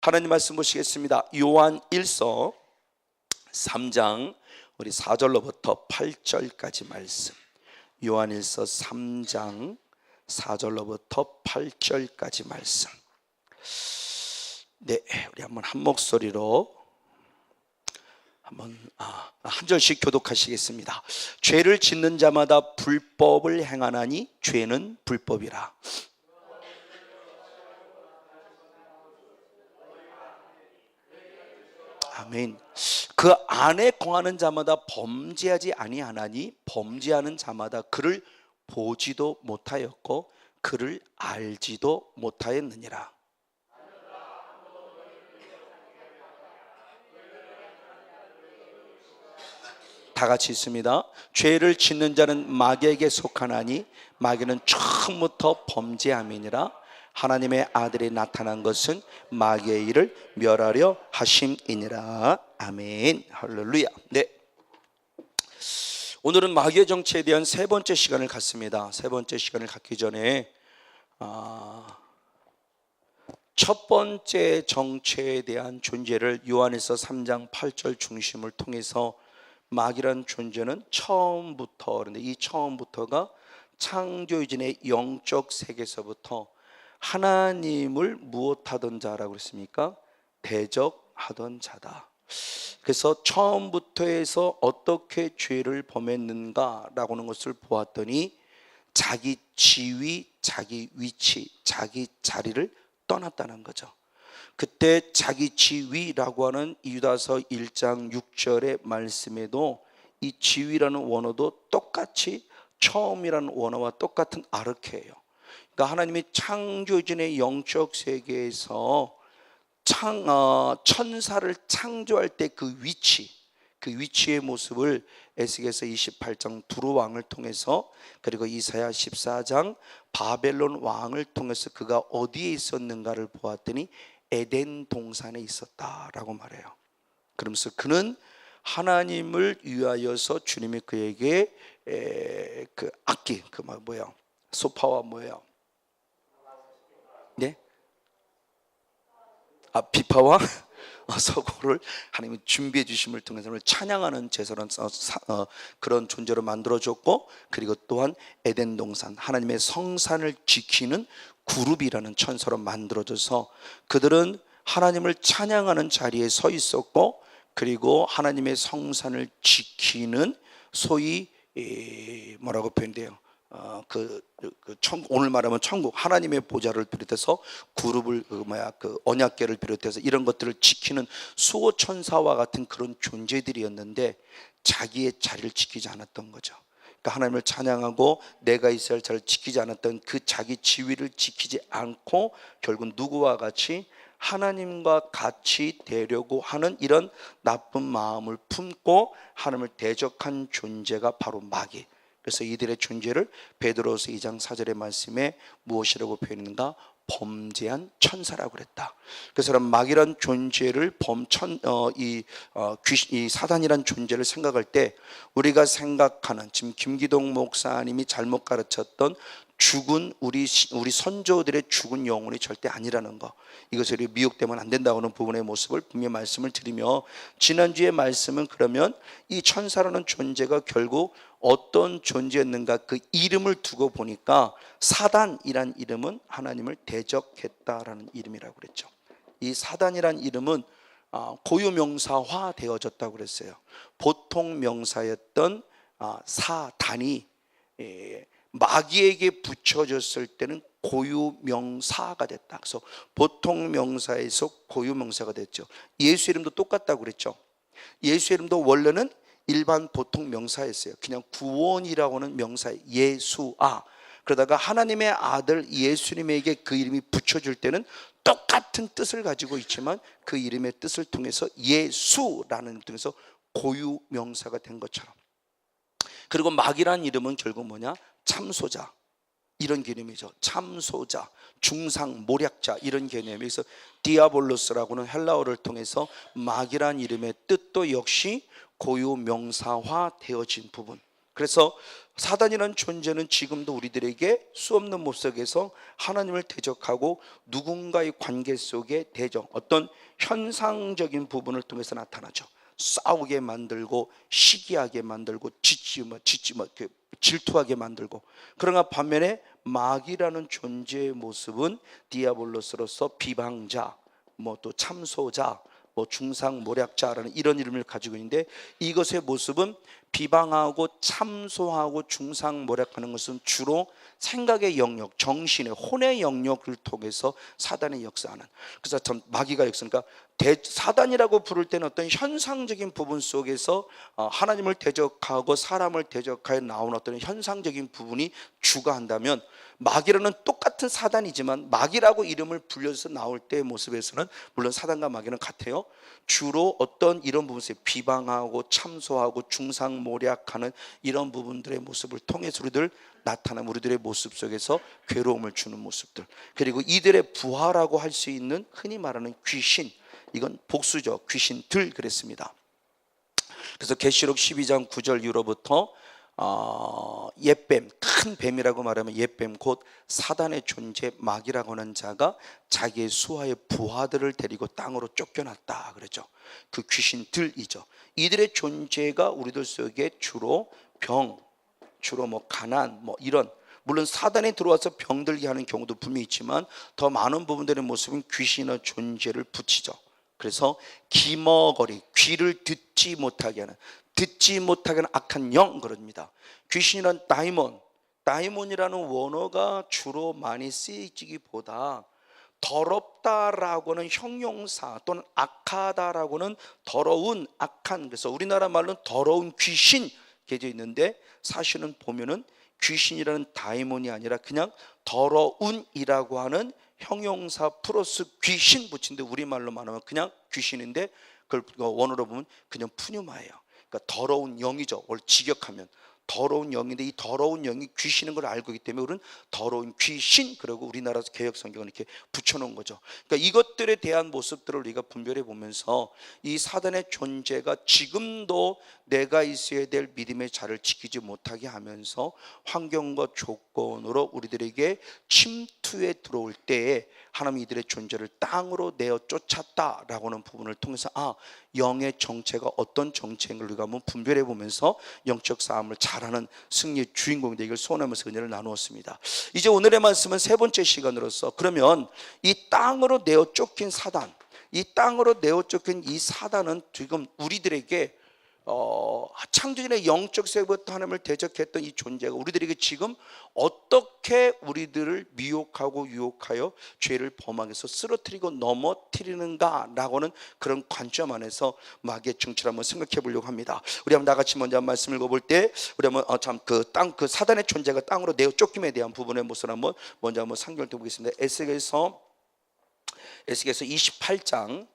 하나님 말씀 보시겠습니다. 요한 1서 3장 우리 4절로부터 8절까지 말씀. 요한 1서 3장 4절로부터 8절까지 말씀. 네, 우리 한번 한 목소리로 한번 한 절씩 교독하시겠습니다. 죄를 짓는 자마다 불법을 행하나니 죄는 불법이라. 아멘. 그 안에 거하는 자마다 범죄하지 아니하나니 범죄하는 자마다 그를 보지도 못하였고 그를 알지도 못하였느니라. 다 같이 있습니다. 죄를 짓는 자는 마귀에게 속하나니 마귀는 처음부터 범죄함이니라. 하나님의 아들이 나타난 것은 마귀의 일을 멸하려 하심이니라. 아멘. 할렐루야. 네. 오늘은 마귀의 정체에 대한 세 번째 시간을 갖습니다. 세 번째 시간을 갖기 전에 첫 번째 정체에 대한 존재를 요한에서 3장 8절 중심을 통해서 마귀란 존재는 처음부터, 그런데 이 처음부터가 창조주의 영적 세계에서부터 하나님을 무엇하던 자라고 했습니까? 대적하던 자다. 그래서 처음부터 해서 어떻게 죄를 범했는가라고 하는 것을 보았더니 자기 지위, 자기 위치, 자기 자리를 떠났다는 거죠. 그때 자기 지위라고 하는 유다서 1장 6절의 말씀에도 이 지위라는 원어도 똑같이 처음이라는 원어와 똑같은 아르케예요. 그러니까 하나님이 창조주의 영적 세계에서 천사를 창조할 때 그 위치의 모습을 에스겔서 28장 두루 왕을 통해서, 그리고 이사야 14장 바벨론 왕을 통해서 그가 어디에 있었는가를 보았더니 에덴 동산에 있었다라고 말해요. 그러면서 그는 하나님을 위하여서 주님이 그에게 그 악기, 그 뭐예요? 소파와 뭐예요? 네? 비파와 서고를 하나님이 준비해 주심을 통해서 찬양하는 제사런 그런 존재로 만들어줬고, 그리고 또한 에덴 동산, 하나님의 성산을 지키는 그룹이라는 천사로 만들어져서 그들은 하나님을 찬양하는 자리에 서 있었고, 그리고 하나님의 성산을 지키는 소위 뭐라고 표현돼요? 오늘 말하면 천국, 하나님의 보좌를 비롯해서 그룹을 언약궤를 비롯해서 이런 것들을 지키는 수호 천사와 같은 그런 존재들이었는데 자기의 자리를 지키지 않았던 거죠. 그러니까 하나님을 찬양하고 내가 있어야 할 자리를 지키지 않았던 그 자기 지위를 지키지 않고 결국 누구와 같이 하나님과 같이 되려고 하는 이런 나쁜 마음을 품고 하나님을 대적한 존재가 바로 마귀. 그래서 이들의 존재를 베드로서 2장 4절의 말씀에 무엇이라고 표현했는가? 범죄한 천사라고 그랬다. 그래서 마귀란 존재를 이 사단이란 존재를 생각할 때 우리가 생각하는, 지금 김기동 목사님이 잘못 가르쳤던 죽은 우리 선조들의 죽은 영혼이 절대 아니라는 거, 이것을 미혹되면 안 된다고 하는 부분의 모습을 분명히 말씀을 드리며, 지난주의 말씀은 그러면 이 천사라는 존재가 결국 어떤 존재였는가, 그 이름을 두고 보니까 사단이란 이름은 하나님을 대적했다라는 이름이라고 그랬죠. 이 사단이란 이름은 고유명사화 되어졌다고 그랬어요. 보통 명사였던 사단이 마귀에게 붙여졌을 때는 고유명사가 됐다. 그래서 보통 명사에서 고유명사가 됐죠. 예수 이름도 똑같다고 그랬죠. 예수 이름도 원래는 일반 보통 명사였어요. 그냥 구원이라고 하는 명사, 예수아. 그러다가 하나님의 아들 예수님에게 그 이름이 붙여줄 때는 똑같은 뜻을 가지고 있지만 그 이름의 뜻을 통해서 예수라는 뜻에서 고유명사가 된 것처럼. 그리고 마귀라는 이름은 결국 뭐냐? 참소자, 이런 개념이죠. 참소자, 중상, 모략자, 이런 개념에서 디아볼로스라고는 헬라어를 통해서 마귀라는 이름의 뜻도 역시 고유명사화 되어진 부분. 그래서 사단이라는 존재는 지금도 우리들에게 수없는 못 속에서 하나님을 대적하고 누군가의 관계 속에 대적, 어떤 현상적인 부분을 통해서 나타나죠. 싸우게 만들고 시기하게 만들고 질투하게 만들고. 그러나 반면에 마귀라는 존재의 모습은 디아볼로스로서 비방자, 또 참소자, 중상모략자라는 이런 이름을 가지고 있는데, 이것의 모습은 비방하고 참소하고 중상모략하는 것은 주로 생각의 영역, 정신의 혼의 영역을 통해서 사단의 역사하는, 그래서 참 마귀가 역사니까 사단이라고 부를 때는 어떤 현상적인 부분 속에서 하나님을 대적하고 사람을 대적하여 나온 어떤 현상적인 부분이 주가한다면, 마귀라는 똑같은 사단이지만 마귀라고 이름을 불려서 나올 때의 모습에서는 물론 사단과 마귀는 같아요. 주로 어떤 이런 부분에서 비방하고 참소하고 중상모략하는 이런 부분들의 모습을 통해서 우리들 나타나는, 우리들의 모습 속에서 괴로움을 주는 모습들, 그리고 이들의 부하라고 할 수 있는 흔히 말하는 귀신, 이건 복수죠. 귀신들 그랬습니다. 그래서 계시록 12장 9절 이후로부터 옛뱀, 큰 뱀이라고 말하면 옛뱀, 곧 사단의 존재 마귀라고 하는 자가 자기의 수하의 부하들을 데리고 땅으로 쫓겨났다 그랬죠. 그 귀신들이죠. 이들의 존재가 우리들 속에 주로 병, 주로 가난, 이런, 물론 사단이 들어와서 병들게 하는 경우도 분명히 있지만 더 많은 부분들의 모습은 귀신의 존재를 붙이죠. 그래서 기머거리, 귀를 듣지 못하게 하는 악한 영 그럽니다. 귀신이란 다이몬이라는 원어가 주로 많이 쓰이기보다 더럽다라고는 형용사, 또는 악하다라고는 더러운, 악한, 그래서 우리나라 말로는 더러운 귀신 개져 있는데, 사실은 보면은 귀신이라는 다이몬이 아니라 그냥 더러운이라고 하는 형용사 플러스 귀신 붙인데, 우리말로 말하면 그냥 귀신인데 그걸 원어로 보면 그냥 푸뉴마예요. 그러니까 더러운 영이죠. 원래 직역하면 더러운 영인데, 이 더러운 영이 귀신인 걸 알고 있기 때문에 우리는 더러운 귀신, 그리고 우리나라 개혁 성경은 이렇게 붙여놓은 거죠. 그러니까 이것들에 대한 모습들을 우리가 분별해 보면서 이 사단의 존재가 지금도 내가 있어야 될 믿음의 자를 지키지 못하게 하면서 환경과 조건으로 우리들에게 침투에 들어올 때에 하나님이 이들의 존재를 땅으로 내어 쫓았다라고 하는 부분을 통해서 영의 정체가 어떤 정체인가 우리가 한번 분별해 보면서 영적 싸움을 잘하는 승리의 주인공이 되기를 소원하면서 은혜를 나누었습니다. 이제 오늘의 말씀은 세 번째 시간으로서, 그러면 이 땅으로 내어 쫓긴 사단, 이 땅으로 내어 쫓긴 이 사단은 지금 우리들에게 창조전의 영적 세부터 하나님을 대적했던 이 존재가 우리들에게 지금 어떻게 우리들을 미혹하고 유혹하여 죄를 범하게 해서 쓰러뜨리고 넘어뜨리는가 라고 하는 그런 관점 안에서 마귀의 정체를 한번 생각해 보려고 합니다. 우리 한번 나같이 먼저 한 말씀 읽어볼 때, 우리 한번 그 사단의 존재가 땅으로 내어 쫓김에 대한 부분의 모습을 한번 먼저 한번 상기해 보겠습니다. 에스겔서 28장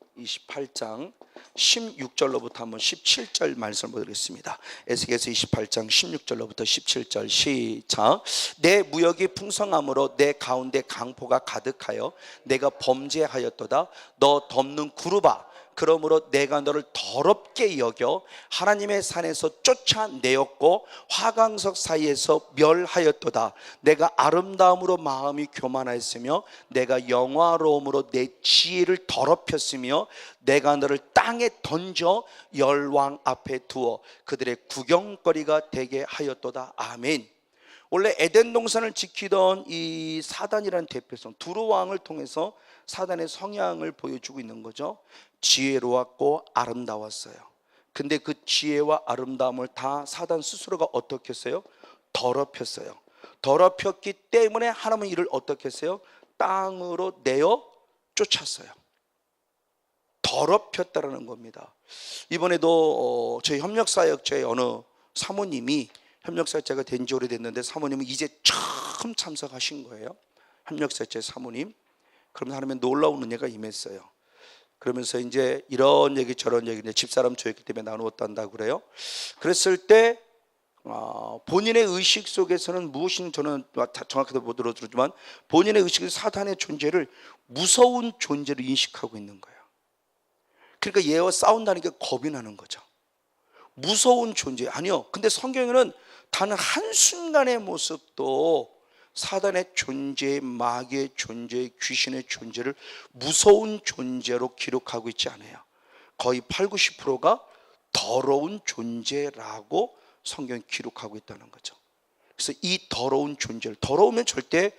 16절로부터 한번 17절 말씀을 보겠습니다. 에스겔서 28장 16절로부터 17절 시작. 내 무역이 풍성함으로 내 가운데 강포가 가득하여 내가 범죄하였도다. 너 덮는 구루바, 그러므로 내가 너를 더럽게 여겨 하나님의 산에서 쫓아내었고 화강석 사이에서 멸하였도다. 내가 아름다움으로 마음이 교만하였으며 내가 영화로움으로 내 지혜를 더럽혔으며 내가 너를 땅에 던져 열왕 앞에 두어 그들의 구경거리가 되게 하였도다. 아멘. 원래 에덴 동산을 지키던 이 사단이라는 대표성, 두루 왕을 통해서 사단의 성향을 보여주고 있는 거죠. 지혜로웠고 아름다웠어요. 근데 그 지혜와 아름다움을 다 사단 스스로가 어떻게 했어요? 더럽혔어요. 더럽혔기 때문에 하나님은 이를 어떻게 했어요? 땅으로 내어 쫓았어요. 더럽혔다라는 겁니다. 이번에도 저희 협력사역자의 어느 사모님이, 협력사역자가 된 지 오래됐는데 사모님은 이제 처음 참석하신 거예요. 협력사역자의 사모님. 그러면 하나님의 놀라운 은혜가 임했어요. 그러면서 이제 이런 얘기 저런 얘기, 집사람 조였기 때문에 나누었단다 그래요. 그랬을 때 본인의 의식 속에서는 무엇인, 저는 정확하게 못 들었지만 본인의 의식은 사단의 존재를 무서운 존재로 인식하고 있는 거예요. 그러니까 얘와 싸운다는 게 겁이 나는 거죠. 무서운 존재. 아니요. 근데 성경에는 단 한순간의 모습도 사단의 존재, 마귀의 존재, 귀신의 존재를 무서운 존재로 기록하고 있지 않아요. 거의 8, 90%가 더러운 존재라고 성경이 기록하고 있다는 거죠. 그래서 이 더러운 존재를, 더러우면 절대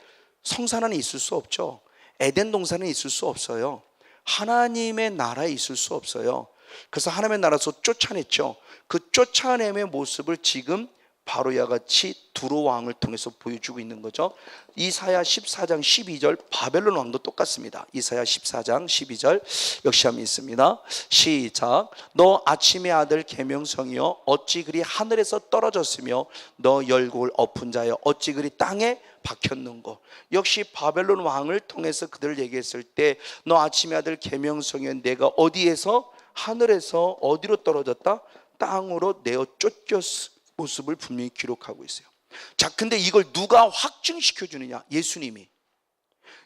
성산 안에 있을 수 없죠. 에덴 동산에 있을 수 없어요. 하나님의 나라에 있을 수 없어요. 그래서 하나님의 나라에서 쫓아냈죠. 그 쫓아냄의 모습을 지금 바로야 같이 두로 왕을 통해서 보여주고 있는 거죠. 이사야 14장 12절, 바벨론 왕도 똑같습니다. 이사야 14장 12절 역시 한번 있습니다. 시작. 너 아침의 아들 계명성이여 어찌 그리 하늘에서 떨어졌으며 너 열국을 엎은 자여 어찌 그리 땅에 박혔는고. 역시 바벨론 왕을 통해서 그들을 얘기했을 때 너 아침의 아들 계명성이여 내가 어디에서, 하늘에서 어디로 떨어졌다? 땅으로 내어 쫓겼어. 모습을 분명히 기록하고 있어요. 자, 근데 이걸 누가 확증시켜 주느냐? 예수님이.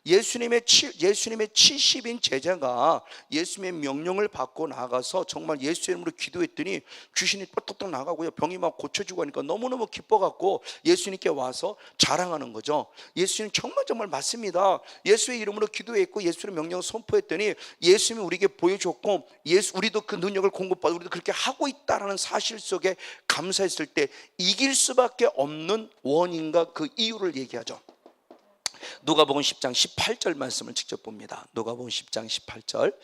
예수님의 70인 제자가 예수님의 명령을 받고 나가서 정말 예수 이름으로 기도했더니 귀신이 뻗떡 나가고요, 병이 막 고쳐지고 하니까 너무너무 기뻐갖고 예수님께 와서 자랑하는 거죠. 예수님 정말 맞습니다. 예수의 이름으로 기도했고 예수의 명령을 선포했더니 예수님이 우리에게 보여줬고 우리도 그 능력을 공급받고 우리도 그렇게 하고 있다는 사실 속에 감사했을 때 이길 수밖에 없는 원인과 그 이유를 얘기하죠. 누가복음 10장 18절 말씀을 직접 봅니다. 누가복음 10장 18절.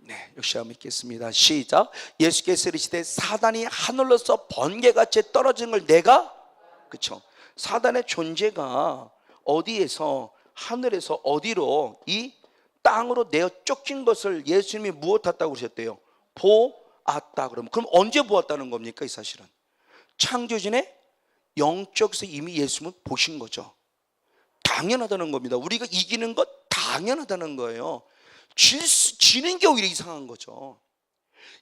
네, 역시 한번 읽겠습니다. 시작. 예수께서 이르시되 사단이 하늘로서 번개같이 떨어진 걸 내가, 그렇죠? 사단의 존재가 어디에서, 하늘에서 어디로, 이 땅으로 내어 쫓긴 것을 예수님이 무엇했다고 그러셨대요? 보았다. 그럼 언제 보았다는 겁니까? 이 사실은 창조전에 영적에서 이미 예수님은 보신 거죠. 당연하다는 겁니다. 우리가 이기는 것 당연하다는 거예요. 지는 게 오히려 이상한 거죠.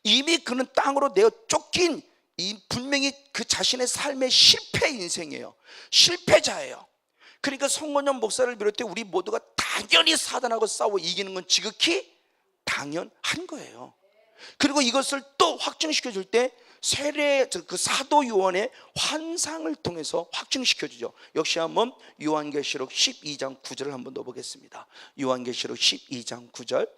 이미 그는 땅으로 내어 쫓긴, 분명히 그 자신의 삶의 실패 인생이에요. 실패자예요. 그러니까 송건영 목사를 비롯해 우리 모두가 당연히 사단하고 싸워 이기는 건 지극히 당연한 거예요. 그리고 이것을 또 확증시켜 줄 때 세례, 그 사도 요한의 환상을 통해서 확증시켜 주죠. 역시 한번 요한계시록 12장 9절을 한번 더 보겠습니다. 요한계시록 12장 9절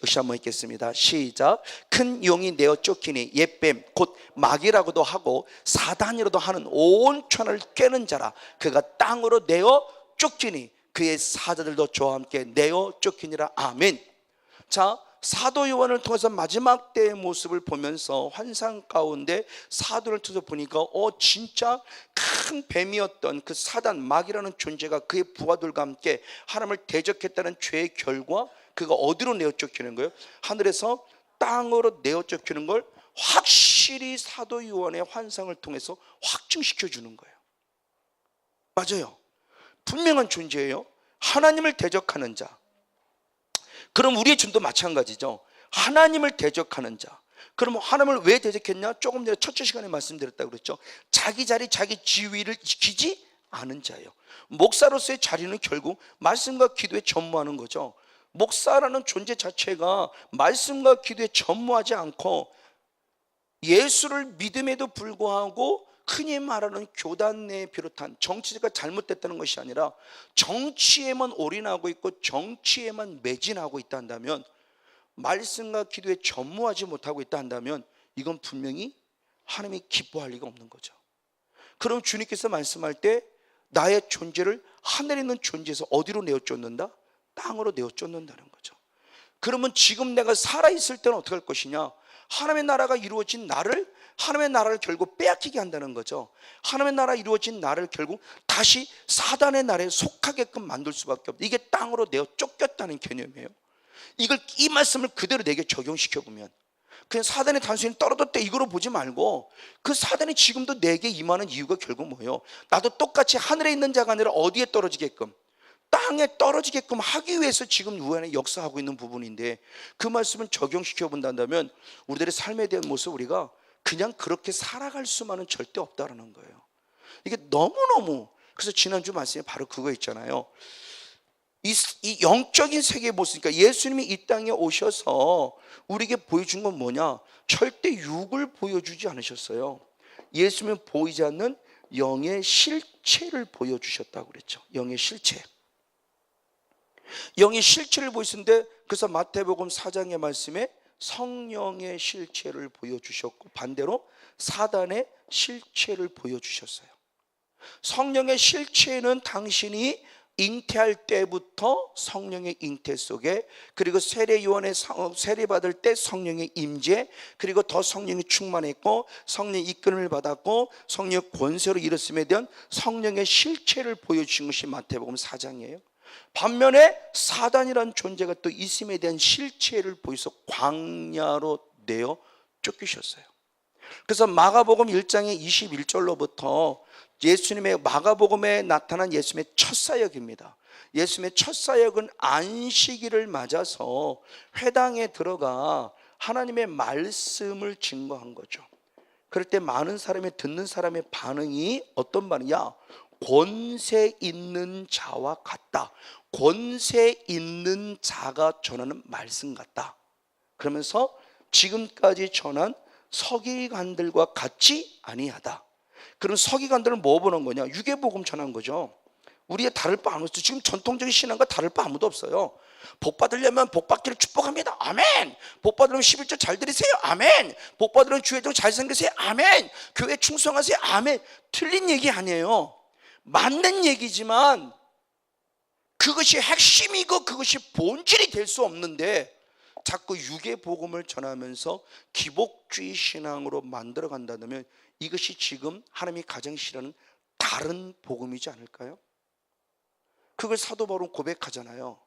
역시 한번 읽겠습니다. 시작. 큰 용이 내어 쫓기니 옛뱀 곧 마귀라고도 하고 사단이라도 하는 온 천하를 꿰는 자라. 그가 땅으로 내어 쫓기니 그의 사자들도 저와 함께 내어 쫓기니라. 아멘. 자, 사도 요한을 통해서 마지막 때의 모습을 보면서 환상 가운데 사도를 통해서 보니까 진짜 큰 뱀이었던 그 사단, 마귀라는 존재가 그의 부하들과 함께 하나님을 대적했다는 죄의 결과 그가 어디로 내어 쫓기는 거예요? 하늘에서 땅으로 내어 쫓기는 걸 확실히 사도 요한의 환상을 통해서 확증시켜 주는 거예요. 맞아요. 분명한 존재예요. 하나님을 대적하는 자. 그럼 우리의 존도 마찬가지죠. 하나님을 대적하는 자. 그럼 하나님을 왜 대적했냐? 조금 전에 첫째 시간에 말씀드렸다고 그랬죠. 자기 자리, 자기 지위를 지키지 않은 자예요. 목사로서의 자리는 결국 말씀과 기도에 전무하는 거죠. 목사라는 존재 자체가 말씀과 기도에 전무하지 않고 예수를 믿음에도 불구하고 흔히 말하는 교단 내에 비롯한 정치가 잘못됐다는 것이 아니라 정치에만 올인하고 있고 정치에만 매진하고 있다 한다면, 말씀과 기도에 전무하지 못하고 있다 한다면 이건 분명히 하나님이 기뻐할 리가 없는 거죠. 그럼 주님께서 말씀할 때 나의 존재를 하늘에 있는 존재에서 어디로 내어 쫓는다? 땅으로 내어 쫓는다는 거죠. 그러면 지금 내가 살아있을 때는 어떻게 할 것이냐? 하나님의 나라가 이루어진 하나님의 나라를 결국 빼앗기게 한다는 거죠. 하나님의 나라 이루어진 나를 결국 다시 사단의 나라에 속하게끔 만들 수밖에 없다. 이게 땅으로 내어 쫓겼다는 개념이에요. 이 말씀을 그대로 내게 적용시켜 보면 그냥 사단이 단순히 떨어졌대 이거로 보지 말고, 그 사단이 지금도 내게 임하는 이유가 결국 뭐예요? 나도 똑같이 하늘에 있는 자가 아니라 어디에 떨어지게끔, 땅에 떨어지게끔 하기 위해서 지금 우리 역사하고 있는 부분인데, 그 말씀을 적용시켜 본다면 우리들의 삶에 대한 모습, 우리가 그냥 그렇게 살아갈 수만은 절대 없다라는 거예요. 이게 너무너무, 그래서 지난주 말씀에 바로 그거 있잖아요. 이 영적인 세계의 모습, 그러니까 예수님이 이 땅에 오셔서 우리에게 보여준 건 뭐냐? 절대 육을 보여주지 않으셨어요. 예수님은 보이지 않는 영의 실체를 보여주셨다고 그랬죠. 영의 실체. 영의 실체를 보이시는데, 그래서 마태복음 4장의 말씀에 성령의 실체를 보여주셨고, 반대로 사단의 실체를 보여주셨어요. 성령의 실체는 당신이 잉태할 때부터 성령의 잉태 속에, 그리고 세례요한의 세례받을 때 성령의 임재, 그리고 더 성령이 충만했고 성령의 이끌음을 받았고 성령의 권세로 일었음에 대한 성령의 실체를 보여주신 것이 마태복음 4장이에요. 반면에 사단이라는 존재가 또 있음에 대한 실체를 보여서 광야로 내어 쫓기셨어요. 그래서 마가복음 1장의 21절로부터 예수님의, 마가복음에 나타난 예수님의 첫 사역입니다. 예수님의 첫 사역은 안식일을 맞아서 회당에 들어가 하나님의 말씀을 증거한 거죠. 그럴 때 많은 사람이, 듣는 사람의 반응이 어떤 반응이야? 권세 있는 자와 같다. 권세 있는 자가 전하는 말씀 같다. 그러면서 지금까지 전한 서기관들과 같이 아니하다. 그런 서기관들은 뭐 보는 거냐? 유괴복음 전한 거죠. 우리의 다를 바 아무도 없어요. 지금 전통적인 신앙과 다를 바 아무도 없어요. 복 받으려면 복 받기를 축복합니다. 아멘. 복 받으려면 11조 잘 드리세요. 아멘. 복 받으려면 주의적으로 잘 생기세요. 아멘. 교회 충성하세요. 아멘. 틀린 얘기 아니에요. 맞는 얘기지만 그것이 핵심이고 그것이 본질이 될 수 없는데, 자꾸 유괴복음을 전하면서 기복주의 신앙으로 만들어 간다면 이것이 지금 하나님이 가장 싫어하는 다른 복음이지 않을까요? 그걸 사도 바울은 고백하잖아요.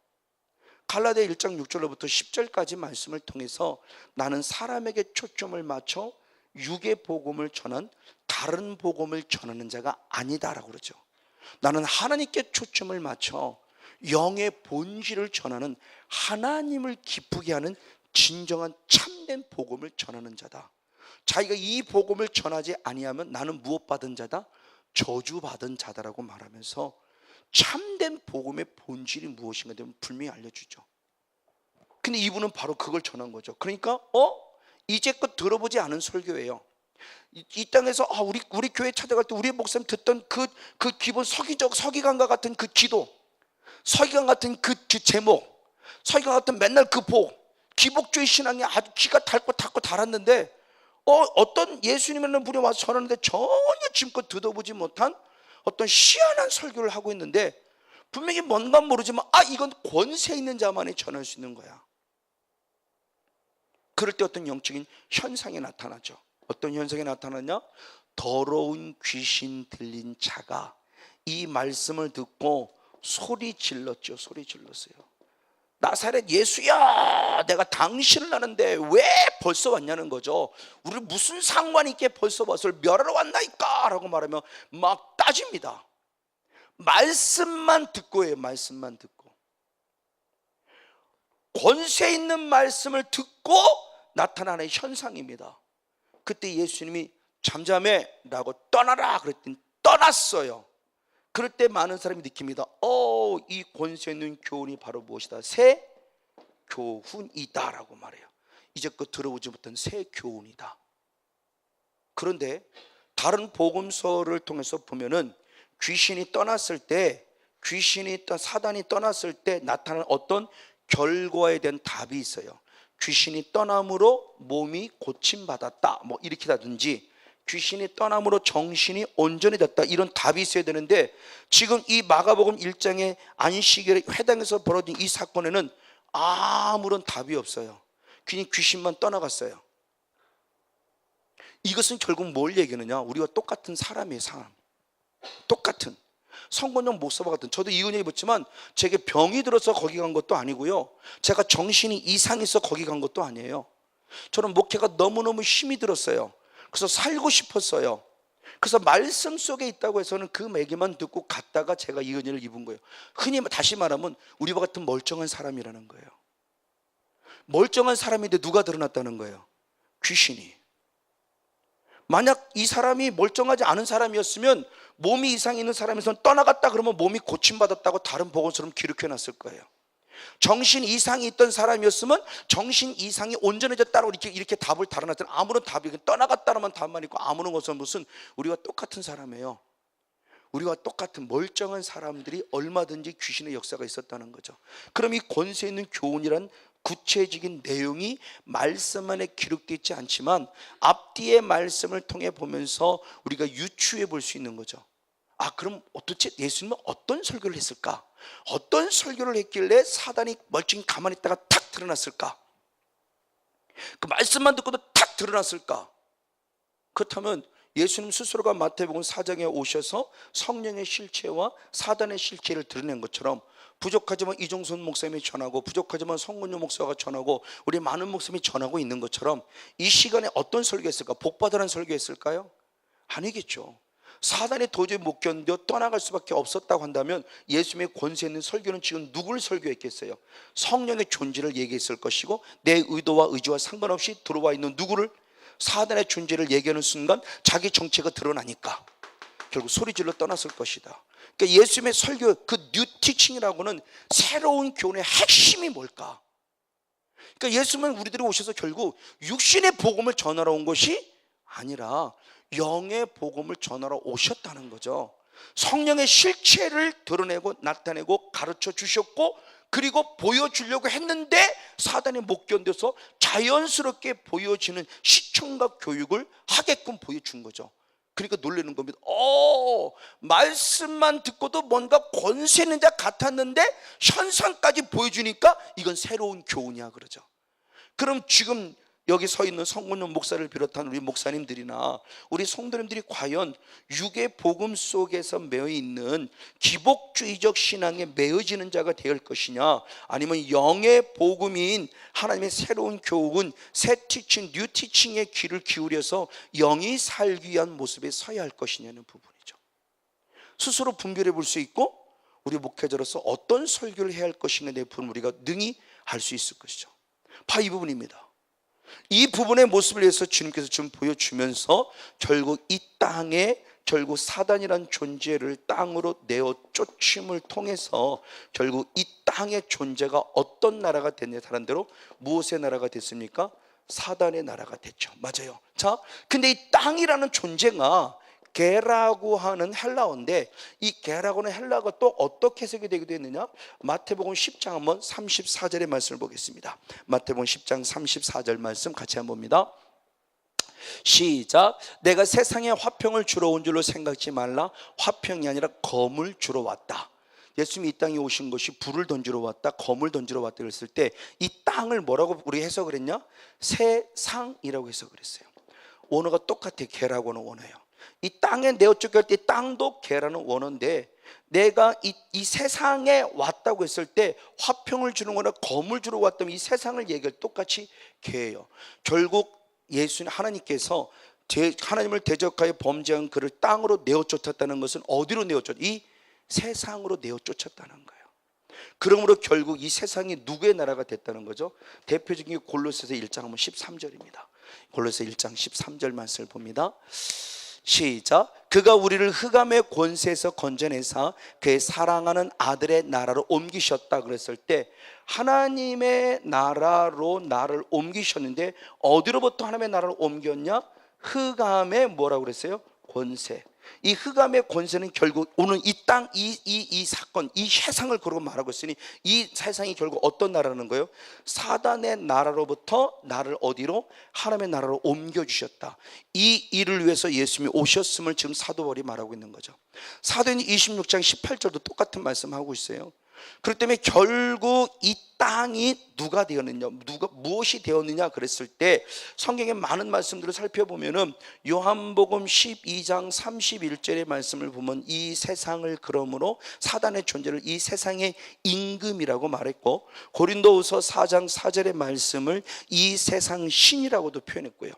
갈라디아 1장 6절로부터 10절까지 말씀을 통해서 나는 사람에게 초점을 맞춰 유괴복음을 전한 다른 복음을 전하는 자가 아니다라고 그러죠. 나는 하나님께 초점을 맞춰 영의 본질을 전하는, 하나님을 기쁘게 하는 진정한 참된 복음을 전하는 자다. 자기가 이 복음을 전하지 아니하면 나는 무엇 받은 자다? 저주받은 자다라고 말하면서 참된 복음의 본질이 무엇인가 되면 분명히 알려주죠. 근데 이분은 바로 그걸 전한 거죠. 그러니까 이제껏 들어보지 않은 설교예요. 이 땅에서 우리 교회 찾아갈 때 우리 목사님 듣던 그 기본 서기관과 같은 그 기도, 서기관 같은 그 제목, 서기관 같은 맨날 그 복, 기복주의 신앙이 아주 기가 닳고 달았는데 어떤 예수님이라는 분이 와서 전하는데 전혀 지금껏 들어보지 못한 어떤 희한한 설교를 하고 있는데, 분명히 뭔가 모르지만 이건 권세 있는 자만이 전할 수 있는 거야. 그럴 때 어떤 영적인 현상이 나타나죠. 어떤 현상이 나타나냐? 더러운 귀신 들린 자가 이 말씀을 듣고 소리 질렀죠. 소리 질렀어요. 나사렛 예수야, 내가 당신을 아는데 왜 벌써 왔냐는 거죠. 우리 무슨 상관이 있게 벌써 와서 멸하러 왔나이까? 라고 말하면 막 따집니다. 말씀만 듣고예요. 말씀만 듣고. 권세 있는 말씀을 듣고 나타나는 현상입니다. 그때 예수님이 잠잠해 라고 떠나라 그랬더니 떠났어요. 그럴 때 많은 사람이 느낍니다. 이 권세 있는 교훈이 바로 무엇이다? 새 교훈이다 라고 말해요. 이제껏 들어보지 못한 새 교훈이다. 그런데 다른 복음서를 통해서 보면은 귀신이 떠났을 때, 사단이 떠났을 때 나타나는 어떤 결과에 대한 답이 있어요. 귀신이 떠남으로 몸이 고침받았다, 뭐 이렇게라든지 귀신이 떠남으로 정신이 온전히 됐다, 이런 답이 있어야 되는데, 지금 이 마가복음 1장의 안식일에 회당에서 벌어진 이 사건에는 아무런 답이 없어요. 귀신만 떠나갔어요. 이것은 결국 뭘 얘기하느냐? 우리와 똑같은 사람이에요. 사람. 똑같은 성건용 목사와 같은. 저도 이은혜 입었지만 제게 병이 들어서 거기 간 것도 아니고요, 제가 정신이 이상해서 거기 간 것도 아니에요. 저는 목회가 너무너무 힘이 들었어요. 그래서 살고 싶었어요. 그래서 말씀 속에 있다고 해서는 그 얘기만 듣고 갔다가 제가 이 은혜를 입은 거예요. 흔히 다시 말하면 우리와 같은 멀쩡한 사람이라는 거예요. 멀쩡한 사람인데 누가 드러났다는 거예요? 귀신이. 만약 이 사람이 멀쩡하지 않은 사람이었으면, 몸이 이상이 있는 사람에서는 떠나갔다 그러면 몸이 고침받았다고 다른 복음처럼 기록해 놨을 거예요. 정신 이상이 있던 사람이었으면 정신 이상이 온전해졌다고 이렇게 답을 달아놨잖아요. 아무런 답이 떠나갔다라만 답만 있고 아무런 것은 무슨 우리와 똑같은 사람이에요. 우리와 똑같은 멀쩡한 사람들이 얼마든지 귀신의 역사가 있었다는 거죠. 그럼 이 권세 있는 교훈이란 구체적인 내용이 말씀 안에 기록되어 있지 않지만 앞뒤의 말씀을 통해 보면서 우리가 유추해 볼 수 있는 거죠. 아, 그럼 어떻지? 예수님은 어떤 설교를 했을까? 어떤 설교를 했길래 사단이 멀쩡히 가만히 있다가 탁 드러났을까? 그 말씀만 듣고도 탁 드러났을까? 그렇다면 예수님 스스로가 마태복음 4장에 오셔서 성령의 실체와 사단의 실체를 드러낸 것처럼 부족하지만 이종선 목사님이 전하고 부족하지만 성근유 목사가 전하고 우리 많은 목사님이 전하고 있는 것처럼 이 시간에 어떤 설교했을까? 복받으라는 설교했을까요? 아니겠죠. 사단이 도저히 못 견뎌 떠나갈 수밖에 없었다고 한다면 예수님의 권세 있는 설교는 지금 누구를 설교했겠어요? 성령의 존재를 얘기했을 것이고 내 의도와 의지와 상관없이 들어와 있는 누구를? 사단의 존재를 얘기하는 순간 자기 정체가 드러나니까 결국 소리질러 떠났을 것이다. 그러니까 예수님의 설교 그 뉴 티칭이라고는 새로운 교훈의 핵심이 뭘까? 그러니까 예수님은 우리들이 오셔서 결국 육신의 복음을 전하러 온 것이 아니라 영의 복음을 전하러 오셨다는 거죠. 성령의 실체를 드러내고 나타내고 가르쳐 주셨고 그리고 보여주려고 했는데 사단이 못 견뎌서 자연스럽게 보여지는 시청각 교육을 하게끔 보여준 거죠. 그러니까 놀라는 겁니다. 말씀만 듣고도 뭔가 권세 있는 자 같았는데 현상까지 보여주니까 이건 새로운 교훈이야 그러죠. 그럼 지금 여기 서 있는 성근용 목사를 비롯한 우리 목사님들이나 우리 성도님들이 과연 육의 복음 속에서 매여 있는 기복주의적 신앙에 매여지는 자가 될 것이냐, 아니면 영의 복음인 하나님의 새로운 교훈, 새 티칭, 뉴 티칭에 귀를 기울여서 영이 살기 위한 모습에 서야 할 것이냐는 부분이죠. 스스로 분별해 볼 수 있고 우리 목회자로서 어떤 설교를 해야 할 것인가에 대한 부분 우리가 능히 알 수 있을 것이죠. 바로 이 부분입니다. 이 부분의 모습을 위해서 주님께서 지금 보여주면서 결국 이 땅에 결국 사단이란 존재를 땅으로 내어 쫓임을 통해서 결국 이 땅의 존재가 어떤 나라가 됐냐, 다른 대로 무엇의 나라가 됐습니까? 사단의 나라가 됐죠. 맞아요. 자, 근데 이 땅이라는 존재가 게라고 하는 헬라어인데 이 게라고는 헬라어가 또 어떻게 해석이 되기도 했느냐? 마태복음 10장 한번 34절의 말씀을 보겠습니다. 마태복음 10장 34절 말씀 같이 한번 봅니다. 시작. 내가 세상에 화평을 주러 온 줄로 생각지 말라. 화평이 아니라 검을 주러 왔다. 예수님이 이 땅에 오신 것이 불을 던지러 왔다, 검을 던지러 왔다 그랬을 때 이 땅을 뭐라고 우리 해석을 했냐? 세상이라고 해석을 했어요. 원어가 똑같아. 게라고는 원어예요. 이 땅에 내어 쫓길 때 땅도 개라는 원어인데 내가 이 세상에 왔다고 했을 때 화평을 주는 거나 검을 주러 왔다면 이 세상을 얘기할 똑같이 개예요. 결국 예수님 하나님께서 하나님을 대적하여 범죄한 그를 땅으로 내어 쫓았다는 것은 어디로 내어 쫓았다? 이 세상으로 내어 쫓았다는 거예요. 그러므로 결국 이 세상이 누구의 나라가 됐다는 거죠? 대표적인 게 골로새서 1장 한번 13절입니다. 골로새 1장 13절 말씀을 봅니다. 시작. 그가 우리를 흑암의 권세에서 건져내사 그의 사랑하는 아들의 나라로 옮기셨다 그랬을 때 하나님의 나라로 나를 옮기셨는데 어디로부터 하나님의 나라를 옮겼냐? 흑암의 뭐라고 그랬어요? 권세. 이 흑암의 권세는 결국 오늘 이 땅, 이 사건, 이 세상을 그러고 말하고 있으니 이 세상이 결국 어떤 나라라는 거예요? 사단의 나라로부터 나를 어디로? 하나님의 나라로 옮겨주셨다. 이 일을 위해서 예수님이 오셨음을 지금 사도 바울이 말하고 있는 거죠. 사도행 26장 18절도 똑같은 말씀하고 있어요. 그렇기 때문에 결국 이 땅이 누가 되었느냐, 무엇이 되었느냐 그랬을 때 성경의 많은 말씀들을 살펴보면은 요한복음 12장 31절의 말씀을 보면 이 세상을 그러므로 사단의 존재를 이 세상의 임금이라고 말했고, 고린도후서 4장 4절의 말씀을 이 세상 신이라고도 표현했고요,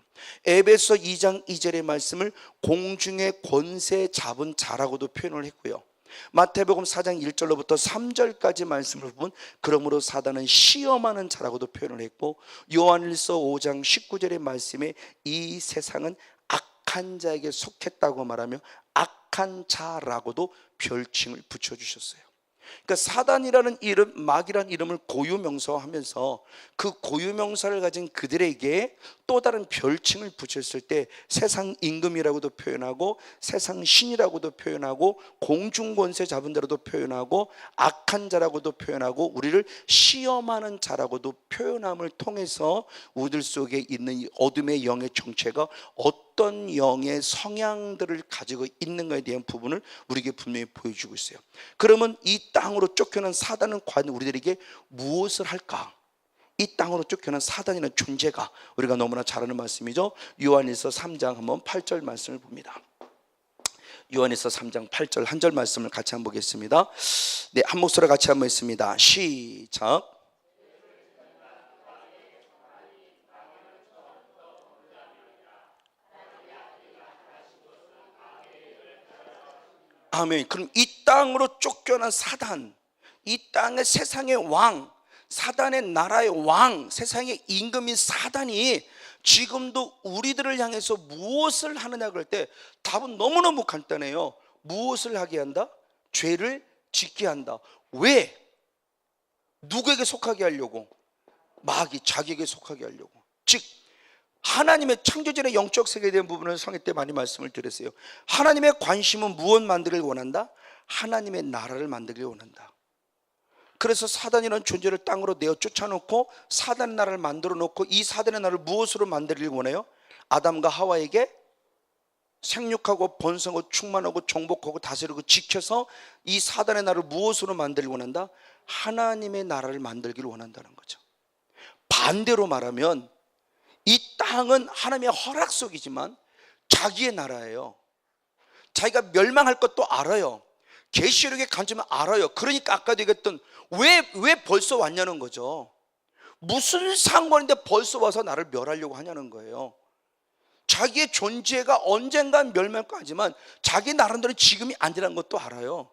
에베소 2장 2절의 말씀을 공중의 권세 잡은 자라고도 표현을 했고요, 마태복음 4장 1절로부터 3절까지 말씀을 보면 그러므로 사단은 시험하는 자라고도 표현을 했고, 요한일서 5장 19절의 말씀에 이 세상은 악한 자에게 속했다고 말하며 악한 자라고도 별칭을 붙여주셨어요. 그러니까 사단이라는 이름, 마귀라는 이름을 고유명사화하면서 그 고유명사를 가진 그들에게 또 다른 별칭을 붙였을 때 세상 임금이라고도 표현하고 세상 신이라고도 표현하고 공중권세 잡은 자라고도 표현하고 악한 자라고도 표현하고 우리를 시험하는 자라고도 표현함을 통해서 우리들 속에 있는 이 어둠의 영의 정체가 어떤 영의 성향들을 가지고 있는가에 대한 부분을 우리에게 분명히 보여주고 있어요. 그러면 이 땅으로 쫓겨난 사단은 과연 우리들에게 무엇을 할까? 이 땅으로 쫓겨난 사단이라는 존재가 우리가 너무나 잘 아는 말씀이죠. 요한일서 3장 한번 8절 말씀을 봅니다. 요한일서 3장 8절 한 절 말씀을 같이 한번 보겠습니다. 네, 한 목소리 같이 한번 했습니다. 시작. 아멘. 그럼 이 땅으로 쫓겨난 사단, 이 땅의 세상의 왕, 사단의 나라의 왕, 세상의 임금인 사단이 지금도 우리들을 향해서 무엇을 하느냐 그럴 때 답은 너무너무 간단해요. 무엇을 하게 한다? 죄를 짓게 한다. 왜? 누구에게 속하게 하려고? 마귀, 자기에게 속하게 하려고. 즉 하나님의 창조전의 영적 세계에 대한 부분을 성회 때 많이 말씀을 드렸어요. 하나님의 관심은 무엇 만들기를 원한다? 하나님의 나라를 만들기를 원한다. 그래서 사단이라는 존재를 땅으로 내어 쫓아놓고 사단의 나라를 만들어 놓고 이 사단의 나라를 무엇으로 만들기를 원해요? 아담과 하와에게 생육하고 번성하고 충만하고 정복하고 다스리고 지켜서 이 사단의 나라를 무엇으로 만들기를 원한다? 하나님의 나라를 만들기를 원한다는 거죠. 반대로 말하면 이 땅은 하나님의 허락 속이지만 자기의 나라예요. 자기가 멸망할 것도 알아요. 계시록의 관점은 알아요. 그러니까 아까도 얘기했던 왜 벌써 왔냐는 거죠. 무슨 상관인데 벌써 와서 나를 멸하려고 하냐는 거예요. 자기의 존재가 언젠간 멸망할 거 하지만 자기 나름대로 지금이 아니라는 것도 알아요.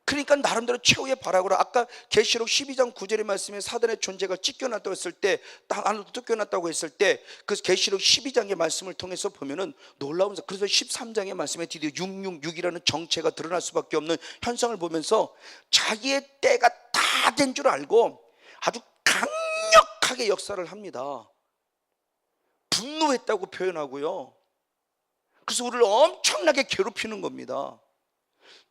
그러니까 나름대로 최후의 발악으로 아까 계시록 12장 9절의 말씀에 사단의 존재가 찢겨났다고 했을 때 땅 안으로 쫓겨났다고 했을 때 그 계시록 12장의 말씀을 통해서 보면은 놀라운, 그래서 13장의 말씀에 드디어 666이라는 정체가 드러날 수밖에 없는 현상을 보면서 자기의 때가 다 된 줄 알고 아주 강력하게 역사를 합니다. 분노했다고 표현하고요. 그래서 우리를 엄청나게 괴롭히는 겁니다.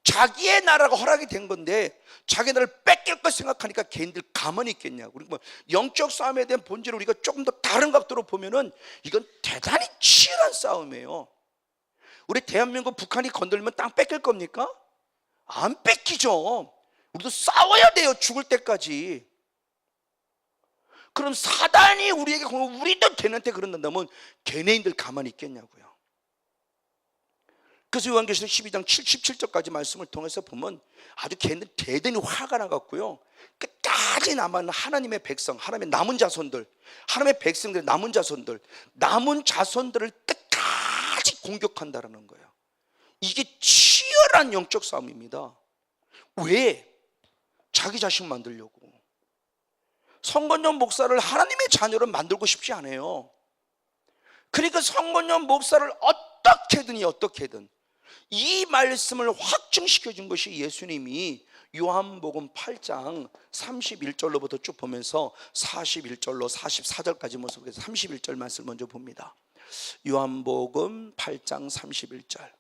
자기의 나라가 허락이 된 건데 자기 나라를 뺏길 것 생각하니까 개인들 가만히 있겠냐고. 그리고 영적 싸움에 대한 본질을 우리가 조금 더 다른 각도로 보면은 이건 대단히 치열한 싸움이에요. 우리 대한민국 북한이 건들면 땅 뺏길 겁니까? 안 뺏기죠. 우리도 싸워야 돼요, 죽을 때까지. 그럼 사단이 우리에게 우리도 걔네한테 그런다면 걔네인들 가만히 있겠냐고요. 그래서 요한계시록 12장 77절까지 말씀을 통해서 보면 아주 걔는 대단히 화가 나갔고요. 끝까지 남은 하나님의 백성, 하나님의 남은 자손들, 하나님의 백성들, 남은 자손들을 끝까지 공격한다는 거예요. 이게 치열한 영적 싸움입니다. 왜? 자기 자식 만들려고. 성건용 목사를 하나님의 자녀로 만들고 싶지 않아요. 그러니까 성건용 목사를 어떻게든 이 말씀을 확증시켜 준 것이 예수님이 요한복음 8장 31절로부터 쭉 보면서 41절로 44절까지 모습, 31절 말씀을 먼저 봅니다. 요한복음 8장 31절.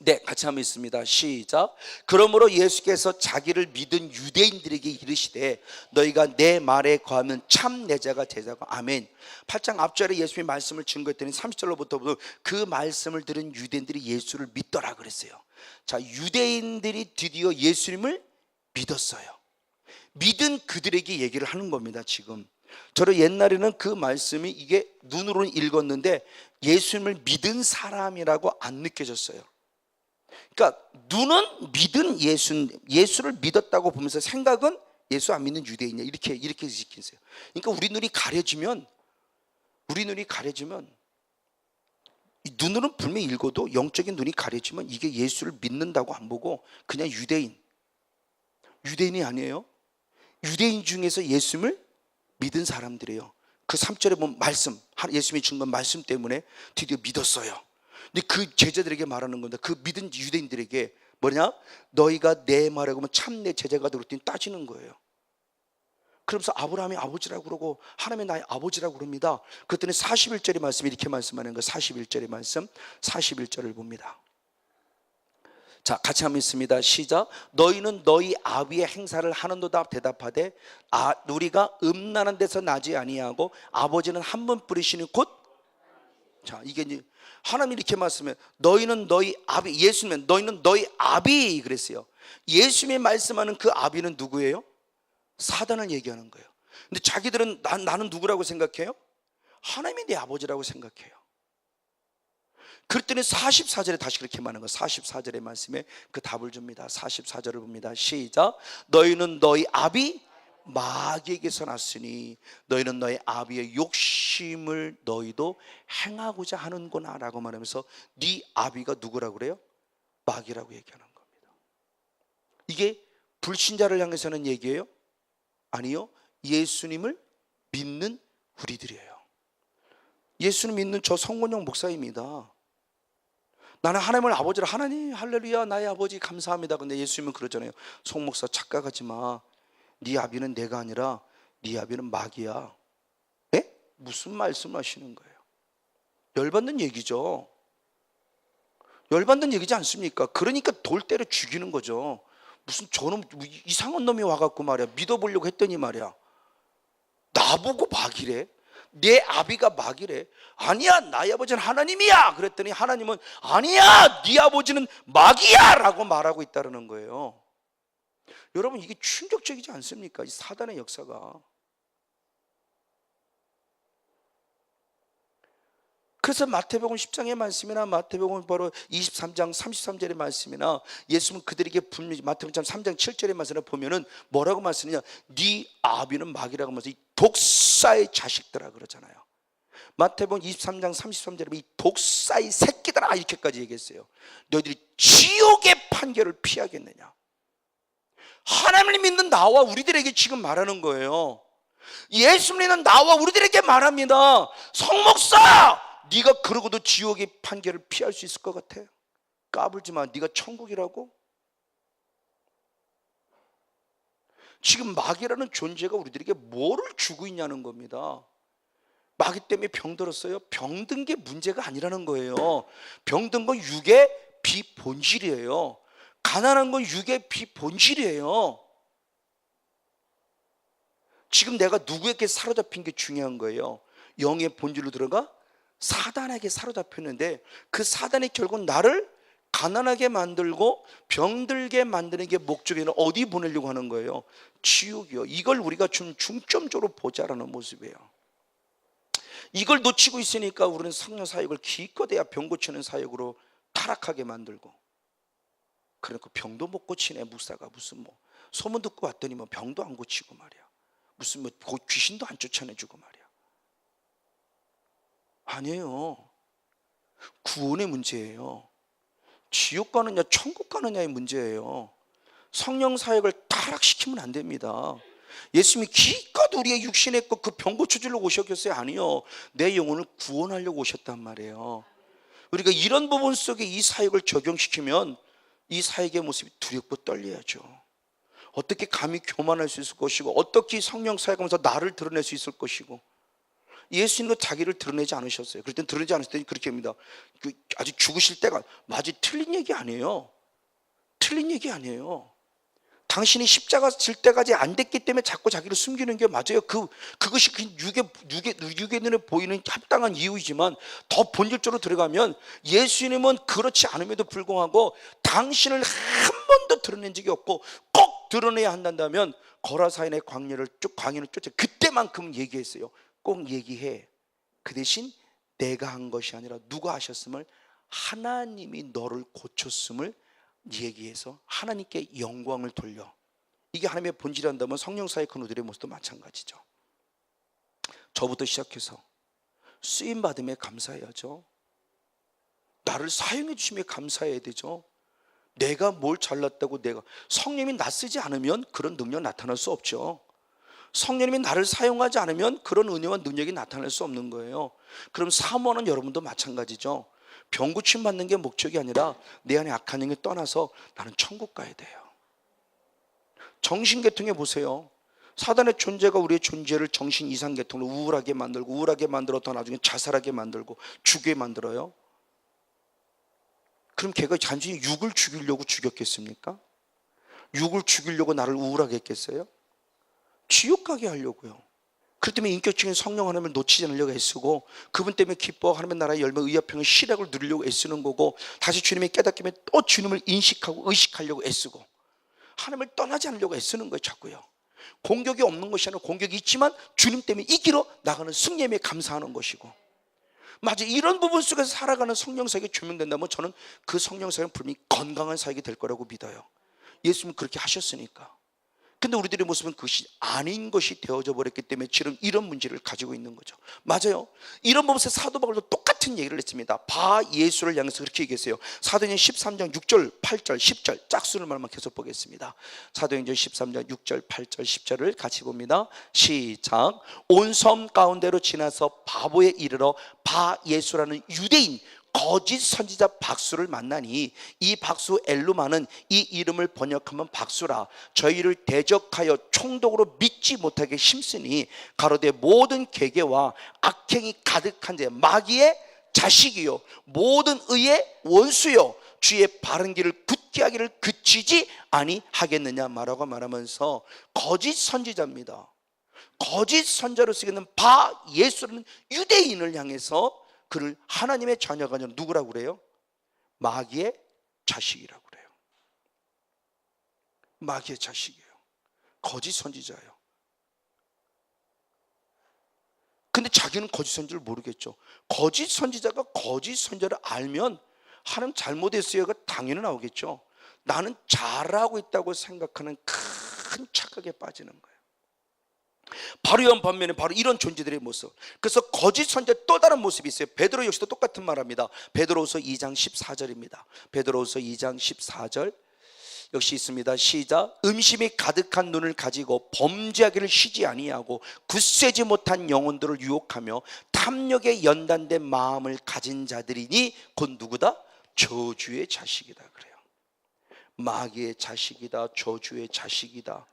네, 같이 한번 있습니다. 시작. 그러므로 예수께서 자기를 믿은 유대인들에게 이르시되 너희가 내 말에 거하면 참 내 자가 제자고. 아멘. 8장 앞절에 예수님의 말씀을 증거했더니 30절로부터 그 말씀을 들은 유대인들이 예수를 믿더라 그랬어요. 자, 유대인들이 드디어 예수님을 믿었어요. 믿은 그들에게 얘기를 하는 겁니다. 지금 저는 옛날에는 그 말씀이 이게 눈으로는 읽었는데 예수님을 믿은 사람이라고 안 느껴졌어요. 그러니까 눈은 믿은 예수를 믿었다고 보면서 생각은 예수 안 믿는 유대인이야, 이렇게 지키세요. 그러니까 우리 눈이 가려지면 이 눈으로는 분명히 읽어도 영적인 눈이 가려지면 이게 예수를 믿는다고 안 보고 그냥 유대인이 아니에요. 유대인 중에서 예수님을 믿은 사람들이에요. 그 3절에 보면 말씀, 예수님이 준 건 말씀 때문에 드디어 믿었어요. 근데 그 제자들에게 말하는 건데 그 믿은 유대인들에게 뭐냐? 너희가 내 말에 그러면 참 내 제자가 되었더니 따지는 거예요. 그러면서 아브라함이 아버지라고 그러고 하나님이 나의 아버지라고 그럽니다. 그랬더니 41절의 말씀이 이렇게 말씀하는 거예요. 41절의 말씀, 41절을 봅니다. 자, 같이 한번 읽습니다. 시작. 너희는 너희 아비의 행사를 하는도다 대답하되 우리가 음란한 데서 나지 아니하고 아버지는 한 분 뿌리시니 곧. 자, 이게 이제 하나님이 이렇게 말씀해. 너희는 너희 아비, 예수님은 너희는 너희 아비 그랬어요. 예수님이 말씀하는 그 아비는 누구예요? 사단을 얘기하는 거예요. 근데 자기들은 나는 누구라고 생각해요? 하나님이 내 아버지라고 생각해요. 그랬더니 44절에 다시 그렇게 말하는 거예요. 44절의 말씀에 그 답을 줍니다. 44절을 봅니다. 시작. 너희는 너희 아비 마귀에게서 났으니 너희는 너희 아비의 욕심을 너희도 행하고자 하는구나 라고 말하면서 네 아비가 누구라고 그래요? 마귀라고 얘기하는 겁니다. 이게 불신자를 향해서는 얘기예요? 아니요, 예수님을 믿는 우리들이에요. 예수님 믿는 저 성곤용 목사입니다. 나는 하나님을 아버지라. 하나님 할렐루야 나의 아버지 감사합니다. 근데 예수님은 그러잖아요. 송 목사 착각하지 마. 네 아비는 내가 아니라 네 아비는 마귀야. 에? 무슨 말씀하시는 거예요? 열받는 얘기죠. 열받는 얘기지 않습니까? 그러니까 돌 때려 죽이는 거죠. 무슨 저놈 이상한 놈이 와갖고 말이야 믿어보려고 했더니 말이야 나보고 마귀래. 내 아비가 마귀래. 아니야 나의 아버지는 하나님이야. 그랬더니 하나님은 아니야 네 아버지는 마귀야 라고 말하고 있다는 거예요. 여러분 이게 충격적이지 않습니까? 이 사단의 역사가. 그래서 마태복음 10장의 말씀이나 마태복음 바로 23장 33절의 말씀이나 예수님은 그들에게 분명히 마태복음 3장 7절의 말씀을 보면은 뭐라고 말씀하냐? 네 아비는 마귀라고 하면서 이 독사의 자식들아 그러잖아요. 마태복음 23장 33절에 이 독사의 새끼들아 이렇게까지 얘기했어요. 너희들이 지옥의 판결을 피하겠느냐? 하나님을 믿는 나와 우리들에게 지금 말하는 거예요. 예수 믿는 나와 우리들에게 말합니다. 성목사 네가 그러고도 지옥의 판결을 피할 수 있을 것 같아? 까불지 마. 네가 천국이라고? 지금 마귀라는 존재가 우리들에게 뭐를 주고 있냐는 겁니다. 마귀 때문에 병들었어요? 병든 게 문제가 아니라는 거예요. 병든 건 육의 비본질이에요. 가난한 건 육의 비본질이에요. 지금 내가 누구에게 사로잡힌 게 중요한 거예요. 영의 본질로 들어가 사단에게 사로잡혔는데 그 사단이 결국 나를 가난하게 만들고 병들게 만드는 게 목적에는 어디 보내려고 하는 거예요? 지옥이요. 이걸 우리가 좀 중점적으로 보자라는 모습이에요. 이걸 놓치고 있으니까 우리는 성령 사역을 기껏해야 병 고치는 사역으로 타락하게 만들고, 그러니까 병도 못 고치네 목사가. 무슨 뭐 소문 듣고 왔더니 뭐 병도 안 고치고 말이야. 무슨 뭐 귀신도 안 쫓아내주고 말이야. 아니에요. 구원의 문제예요. 지옥 가느냐 천국 가느냐의 문제예요. 성령 사역을 타락시키면 안 됩니다. 예수님이 기껏 우리의 육신의 것 그 병 고쳐주려고 오셨겠어요? 아니요. 내 영혼을 구원하려고 오셨단 말이에요. 우리가 이런 부분 속에 이 사역을 적용시키면 이 사역의 모습이 두렵고 떨려야죠. 어떻게 감히 교만할 수 있을 것이고, 어떻게 성령 사역하면서 나를 드러낼 수 있을 것이고. 예수님도 자기를 드러내지 않으셨어요. 그럴 땐 드러내지 않으실 때 그렇게 합니다. 아직 죽으실 때가, 맞아, 틀린 얘기 아니에요. 틀린 얘기 아니에요. 당신이 십자가 질 때까지 안 됐기 때문에 자꾸 자기를 숨기는 게 맞아요. 그것이 육의 눈에 보이는 합당한 이유이지만 더 본질적으로 들어가면 예수님은 그렇지 않음에도 불구하고 당신을 한 번도 드러낸 적이 없고 꼭 드러내야 한다면 거라사인의 광야를 쫓아 그때만큼 얘기했어요. 꼭 얘기해. 그 대신 내가 한 것이 아니라 누가 하셨음을, 하나님이 너를 고쳤음을 얘기해서 하나님께 영광을 돌려. 이게 하나님의 본질이 한다면 성령 사역하는 우리의 모습도 마찬가지죠. 저부터 시작해서 쓰임받음에 감사해야죠. 나를 사용해 주심에 감사해야 되죠. 내가 뭘 잘났다고 성령님이 나 쓰지 않으면 그런 능력 나타날 수 없죠. 성령님이 나를 사용하지 않으면 그런 은혜와 능력이 나타날 수 없는 거예요. 그럼 사모하는 여러분도 마찬가지죠. 병 고침 받는 게 목적이 아니라 내 안에 악한 영이 떠나서 나는 천국 가야 돼요. 정신계통에 보세요. 사단의 존재가 우리의 존재를 정신 이상계통으로 우울하게 만들고, 우울하게 만들었다 나중에 자살하게 만들고 죽게 만들어요. 그럼 걔가 단순히 육을 죽이려고 죽였겠습니까? 육을 죽이려고 나를 우울하게 했겠어요? 지옥 가게 하려고요. 그렇기 때문에 인격적인 성령 하나님을 놓치지 않으려고 애쓰고, 그분 때문에 기뻐 하나님의 나라의 열매 의합평의 시락을 누리려고 애쓰는 거고, 다시 주님의 깨닫기면 또 주님을 인식하고 의식하려고 애쓰고, 하나님을 떠나지 않으려고 애쓰는 거예요. 자꾸요. 공격이 없는 것이 아니라 공격이 있지만 주님 때문에 이기러 나가는 승리에 감사하는 것이고, 맞아, 이런 부분 속에서 살아가는 성령 사역이 조명된다면 저는 그 성령 사역은 분명히 건강한 사역이 될 거라고 믿어요. 예수님은 그렇게 하셨으니까. 근데 우리들의 모습은 그것이 아닌 것이 되어져 버렸기 때문에 지금 이런 문제를 가지고 있는 거죠. 맞아요. 이런 부분에서 사도 바울도 똑같은 얘기를 했습니다. 바 예수를 향해서 그렇게 얘기했어요. 사도행전 13장 6절 8절 10절 짝수를 말만 계속 보겠습니다. 사도행전 13장 6절 8절 10절을 같이 봅니다. 시작. 온 섬 가운데로 지나서 바보에 이르러 바 예수라는 유대인 거짓 선지자 박수를 만나니, 이 박수 엘루마는 이 이름을 번역하면 박수라, 저희를 대적하여 총독으로 믿지 못하게 힘쓰니 가로되 모든 계계와 악행이 가득한 자 마귀의 자식이요 모든 의의 원수요 주의 바른 길을 굳게 하기를 그치지 아니하겠느냐 말하고 말하면서, 거짓 선지자입니다. 거짓 선자로 쓰기는 바 예수라는 유대인을 향해서 그를 하나님의 자녀가 아니라 누구라고 그래요? 마귀의 자식이라고 그래요. 마귀의 자식이에요. 거짓 선지자예요. 근데 자기는 거짓 선지를 모르겠죠. 거짓 선지자가 거짓 선지자를 알면 하나님 잘못했어요가 당연히 나오겠죠. 나는 잘하고 있다고 생각하는 큰 착각에 빠지는 거예요. 바로 이런 반면에 바로 이런 존재들의 모습. 그래서 거짓 선지자 또 다른 모습이 있어요. 베드로 역시도 똑같은 말합니다. 베드로후서 2장 14절입니다. 베드로후서 2장 14절 역시 있습니다. 시작. 음심이 가득한 눈을 가지고 범죄하기를 쉬지 아니하고 굳세지 못한 영혼들을 유혹하며 탐욕에 연단된 마음을 가진 자들이니 곧 누구다? 저주의 자식이다 그래요. 마귀의 자식이다. 저주의 자식이다.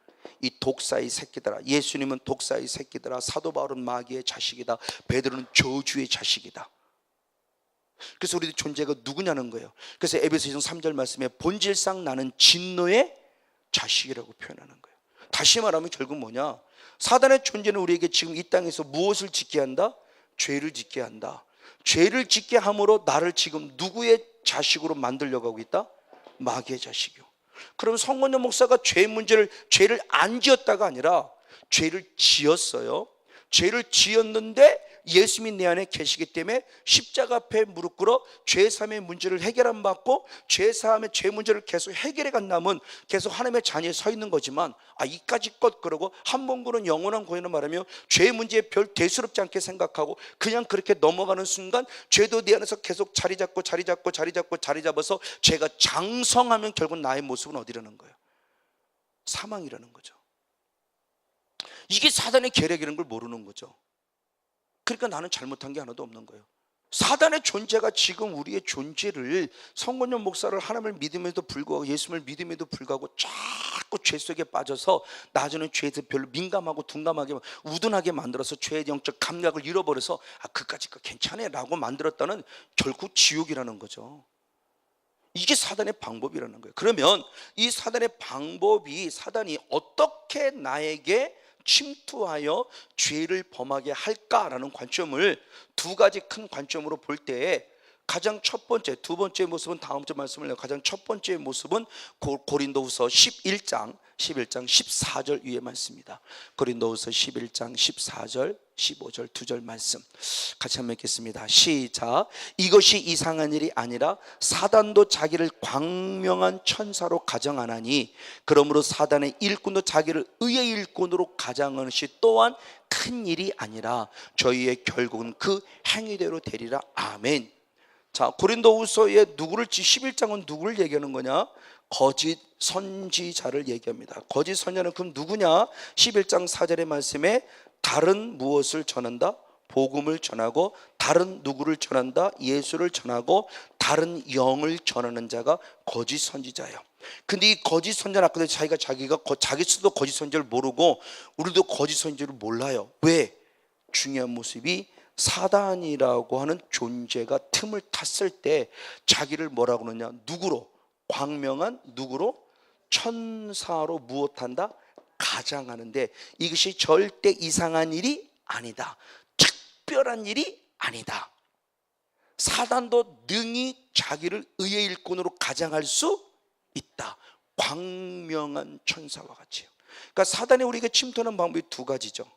이 독사의 새끼들아. 예수님은 독사의 새끼들아. 사도 바울은 마귀의 자식이다. 베드로는 저주의 자식이다. 그래서 우리의 존재가 누구냐는 거예요. 그래서 에베소서 3절 말씀에 본질상 나는 진노의 자식이라고 표현하는 거예요. 다시 말하면 결국 뭐냐? 사단의 존재는 우리에게 지금 이 땅에서 무엇을 짓게 한다? 죄를 짓게 한다. 죄를 짓게 함으로 나를 지금 누구의 자식으로 만들려고 하고 있다? 마귀의 자식이요. 그럼 성건영 목사가 죄를 안 지었다가 아니라 죄를 지었어요. 죄를 지었는데 예수님이 내 안에 계시기 때문에 십자가 앞에 무릎 꿇어 죄사함의 문제를 해결 안 받고 죄사함의 죄 문제를 계속 해결해 간다면 계속 하나님의 자녀에 서 있는 거지만, 이까지 것 그러고 한 번 구는 영원한 고인을 말하며 죄 문제에 별 대수롭지 않게 생각하고 그냥 그렇게 넘어가는 순간 죄도 내 안에서 계속 자리 잡아서 죄가 장성하면 결국 나의 모습은 어디라는 거예요? 사망이라는 거죠. 이게 사단의 계략이라는 걸 모르는 거죠. 그러니까 나는 잘못한 게 하나도 없는 거예요. 사단의 존재가 지금 우리의 존재를, 성건영 목사를 하나님을 믿음에도 불구하고 예수님을 믿음에도 불구하고 자꾸 죄 속에 빠져서 나중에 죄에 별로 민감하고 둔감하게 우둔하게 만들어서 죄의 영적 감각을 잃어버려서 그까짓 거 괜찮아 라고 만들었다는 결국 지옥이라는 거죠. 이게 사단의 방법이라는 거예요. 그러면 이 사단의 방법이, 사단이 어떻게 나에게 침투하여 죄를 범하게 할까라는 관점을 두 가지 큰 관점으로 볼 때에 가장 첫 번째, 두 번째 모습은 다음 주 말씀을 내요. 가장 첫 번째 모습은 고린도후서 11장 14절 위에 말씀입니다. 고린도후서 11장 14절 15절 2절 말씀 같이 한번 읽겠습니다. 시작. 이것이 이상한 일이 아니라 사단도 자기를 광명한 천사로 가정하나니 그러므로 사단의 일꾼도 자기를 의의 일꾼으로 가정하는 것이 또한 큰 일이 아니라 저희의 결국은 그 행위대로 되리라. 아멘. 자, 고린도후서의 11장은 누구를 얘기하는 거냐? 거짓 선지자를 얘기합니다. 거짓 선지자는 그럼 누구냐? 11장 4절의 말씀에 다른 무엇을 전한다? 복음을 전하고 다른 누구를 전한다? 예수를 전하고 다른 영을 전하는 자가 거짓 선지자예요. 근데 이 거짓 선지자는 아까 자기가 자기 스스로 거짓 선지자를 모르고 우리도 거짓 선지자를 몰라요. 왜? 중요한 모습이 사단이라고 하는 존재가 틈을 탔을 때 자기를 뭐라고 그러냐? 누구로? 광명한 누구로? 천사로 무엇한다? 가장하는데 이것이 절대 이상한 일이 아니다. 특별한 일이 아니다. 사단도 능히 자기를 의의 일꾼으로 가장할 수 있다. 광명한 천사와 같이요. 그러니까 사단이 우리에게 침투하는 방법이 두 가지죠.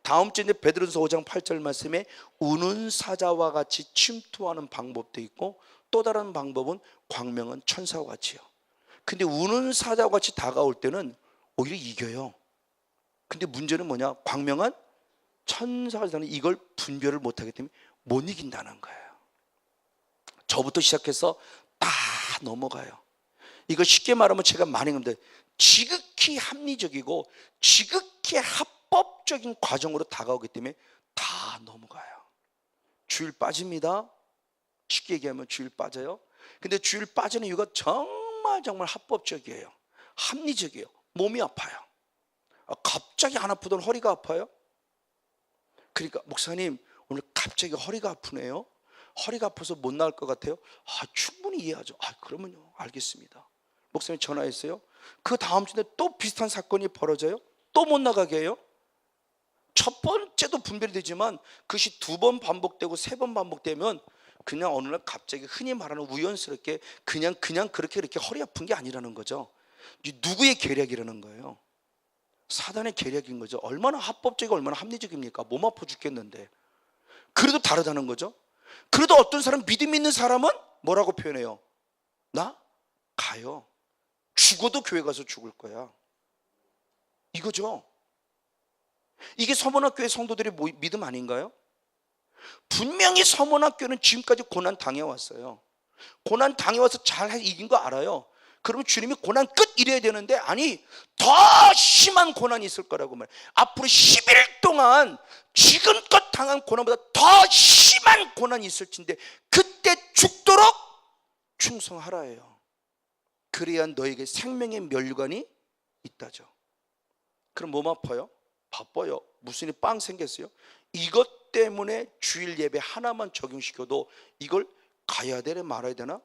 다음 주에 베드로전서 5장 8절 말씀에 우는 사자와 같이 침투하는 방법도 있고 또 다른 방법은 광명한 천사와 같이요. 근데 우는 사자와 같이 다가올 때는 오히려 이겨요. 근데 문제는 뭐냐? 광명한 천사가 되는 이걸 분별을 못하기 때문에 못 이긴다는 거예요. 저부터 시작해서 다 넘어가요. 이걸 쉽게 말하면 제가 많이 했는데 지극히 합리적이고 지극히 합법적인 과정으로 다가오기 때문에 다 넘어가요. 주일 빠집니다. 쉽게 얘기하면 주일 빠져요. 근데 주일 빠지는 이유가 정말 합법적이에요. 합리적이에요. 몸이 아파요. 갑자기 안 아프던 허리가 아파요. 그러니까 목사님 오늘 갑자기 허리가 아프네요. 허리가 아파서 못 나올 것 같아요. 충분히 이해하죠. 그러면요 알겠습니다. 목사님 전화했어요. 그 다음 주에 또 비슷한 사건이 벌어져요. 또 못 나가게 해요. 첫 번째도 분별이 되지만 그것이 두 번 반복되고 세 번 반복되면 그냥 어느 날 갑자기 흔히 말하는 우연스럽게 그냥 그렇게 허리 아픈 게 아니라는 거죠. 누구의 계략이라는 거예요? 사단의 계략인 거죠. 얼마나 합법적이고 얼마나 합리적입니까? 몸 아파 죽겠는데. 그래도 다르다는 거죠. 그래도 어떤 사람, 믿음 있는 사람은 뭐라고 표현해요? 나 가요. 죽어도 교회 가서 죽을 거야. 이거죠. 이게 서문학교의 성도들의 믿음 아닌가요? 분명히 서문학교는 지금까지 고난 당해왔어요. 고난 당해와서 잘 이긴 거 알아요. 그러면 주님이 고난 끝 이래야 되는데 아니 더 심한 고난이 있을 거라고 말해요. 앞으로 10일 동안 지금껏 당한 고난보다 더 심한 고난이 있을 텐데 그때 죽도록 충성하라예요. 그래야 너에게 생명의 멸류관이 있다죠. 그럼 몸 아파요? 바빠요. 무슨 일이 빵 생겼어요? 이것 때문에 주일 예배 하나만 적용시켜도 이걸 가야 되나 말아야 되나?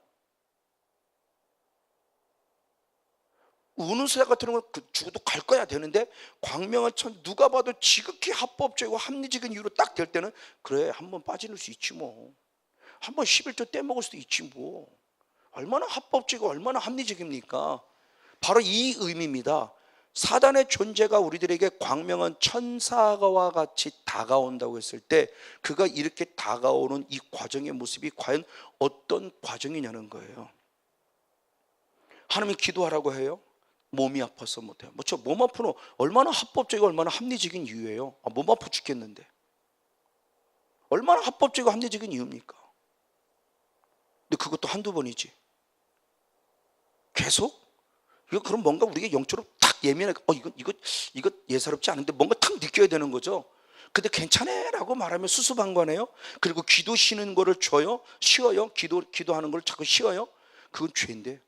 우는 사자 같은 건 죽어도 갈 거야 되는데 광명한 천 누가 봐도 지극히 합법적이고 합리적인 이유로 딱 될 때는 그래 한번 빠질 수 있지 뭐. 한번 11조 떼먹을 수도 있지 뭐. 얼마나 합법적이고 얼마나 합리적입니까? 바로 이 의미입니다. 사단의 존재가 우리들에게 광명한 천사와 같이 다가온다고 했을 때 그가 이렇게 다가오는 이 과정의 모습이 과연 어떤 과정이냐는 거예요. 하나님이 기도하라고 해요. 몸이 아파서 못해요. 저 몸 아프는 얼마나 합법적이고 얼마나 합리적인 이유예요. 몸 아파 죽겠는데 얼마나 합법적이고 합리적인 이유입니까? 근데 그것도 한두 번이지. 계속? 이거 그럼 뭔가 우리가 영적으로 탁 예민하게 이거 예사롭지 않은데 뭔가 탁 느껴야 되는 거죠. 근데 괜찮아 라고 말하면 수수방관해요. 그리고 기도 쉬는 거를 줘요. 쉬어요. 기도하는 걸 자꾸 쉬어요. 그건 죄인데.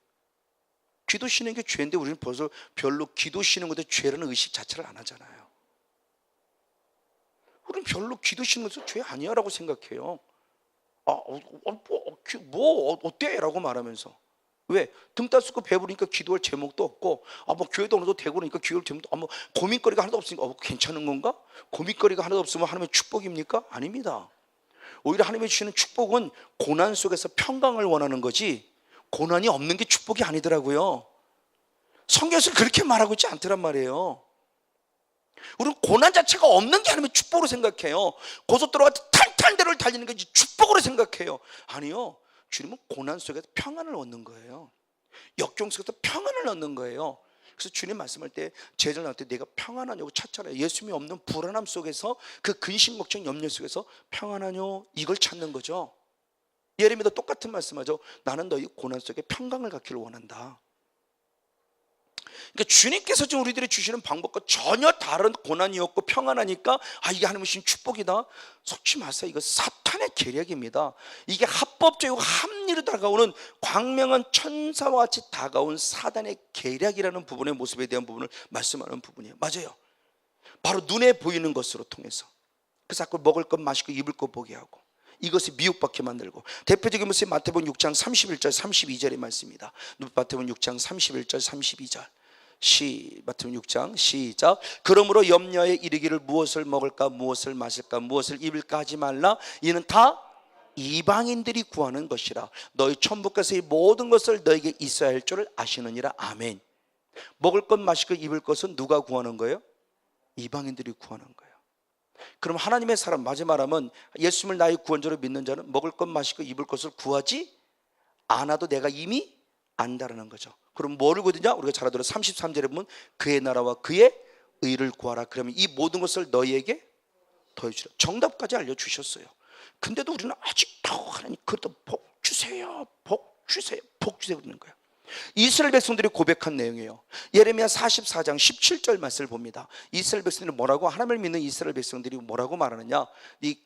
기도 쉬는 게 죄인데 우리는 벌써 별로 기도 쉬는 것에 죄라는 의식 자체를 안 하잖아요. 우리는 별로 기도 쉬는 것은 죄 아니야 라고 생각해요. 어때? 라고 말하면서. 왜? 등 따스고 배부르니까 기도할 제목도 없고 교회도 어느 정도 되고 그러니까 기도할 제목도 고민거리가 하나도 없으니까 괜찮은 건가? 고민거리가 하나도 없으면 하나님의 축복입니까? 아닙니다. 오히려 하나님이 주시는 축복은 고난 속에서 평강을 원하는 거지 고난이 없는 게 축복이 아니더라고요. 성경에서 그렇게 말하고 있지 않더란 말이에요. 우리는 고난 자체가 없는 게 하나님의 축복으로 생각해요. 고속도로가 탄탄대로를 달리는 게 축복으로 생각해요. 아니요. 주님은 고난 속에서 평안을 얻는 거예요. 역경 속에서 평안을 얻는 거예요. 그래서 주님 말씀할 때 제자들 나한테 내가 평안하냐고 찾잖아요. 예수님이 없는 불안함 속에서 그 근심 걱정 염려 속에서 평안하뇨 이걸 찾는 거죠. 예레미야도 똑같은 말씀하죠. 나는 너희 고난 속에 평강을 갖기를 원한다. 그러니까 주님께서 지금 우리들이 주시는 방법과 전혀 다른 고난이었고 평안하니까 이게 하나님의 주신 축복이다. 속지 마세요. 이거 사탄의 계략입니다. 이게 합법적이고 합리로 다가오는 광명한 천사와 같이 다가온 사단의 계략이라는 부분의 모습에 대한 부분을 말씀하는 부분이에요. 맞아요. 바로 눈에 보이는 것으로 통해서 그래서 자꾸 먹을 것 마시고 입을 것 보게 하고 이것을 미혹받게 만들고, 대표적인 모습이 마태복음 6장 31절 32절의 말씀입니다. 마태복음 6장 31절 32절 마태복음 6장 시작. 그러므로 염려에 이르기를 무엇을 먹을까 무엇을 마실까 무엇을 입을까 하지 말라. 이는 다 이방인들이 구하는 것이라. 너희 천부께서 이 모든 것을 너에게 있어야 할 줄을 아시느니라. 아멘. 먹을 것 마실 것 입을 것은 누가 구하는 거예요? 이방인들이 구하는 거예요. 그럼 하나님의 사람, 마지막 말하면 예수님을 나의 구원자로 믿는 자는 먹을 것 마실 것 입을 것을 구하지 않아도 내가 이미 안다라는 거죠. 그럼 뭐를 구하느냐? 우리가 잘 알아들어 33절에 보면 그의 나라와 그의 의를 구하라. 그러면 이 모든 것을 너희에게 더해주라. 정답까지 알려주셨어요. 근데도 우리는 아직도 하나님 그래도 복 주세요, 복 주세요, 복 주세요 그러는 거예요. 이스라엘 백성들이 고백한 내용이에요. 예레미야 44장 17절 말씀을 봅니다. 이스라엘 백성들이 뭐라고, 하나님을 믿는 이스라엘 백성들이 뭐라고 말하느냐, 이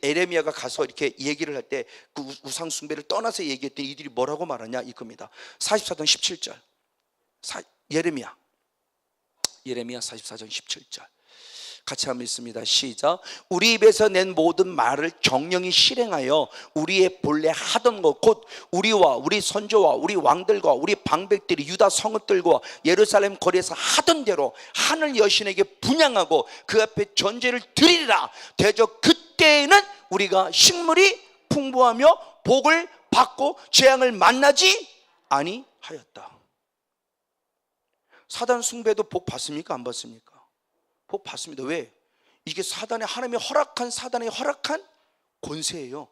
예레미야가 가서 이렇게 얘기를 할 때 그 우상 숭배를 떠나서 얘기했더니 이들이 뭐라고 말하냐 이겁니다. 44장 17절 예레미야 44장 17절 같이 한번 읽습니다. 시작. 우리 입에서 낸 모든 말을 정령이 실행하여 우리의 본래 하던 것 곧 우리와 우리 선조와 우리 왕들과 우리 방백들이 유다 성읍들과 예루살렘 거리에서 하던 대로 하늘 여신에게 분향하고 그 앞에 전제를 드리리라. 대저 그때에는 우리가 식물이 풍부하며 복을 받고 재앙을 만나지 아니하였다. 사단 숭배도 복 받습니까? 안 받습니까? 복 받습니다. 왜? 이게 사단의, 하나님이 허락한, 사단의 허락한 권세예요.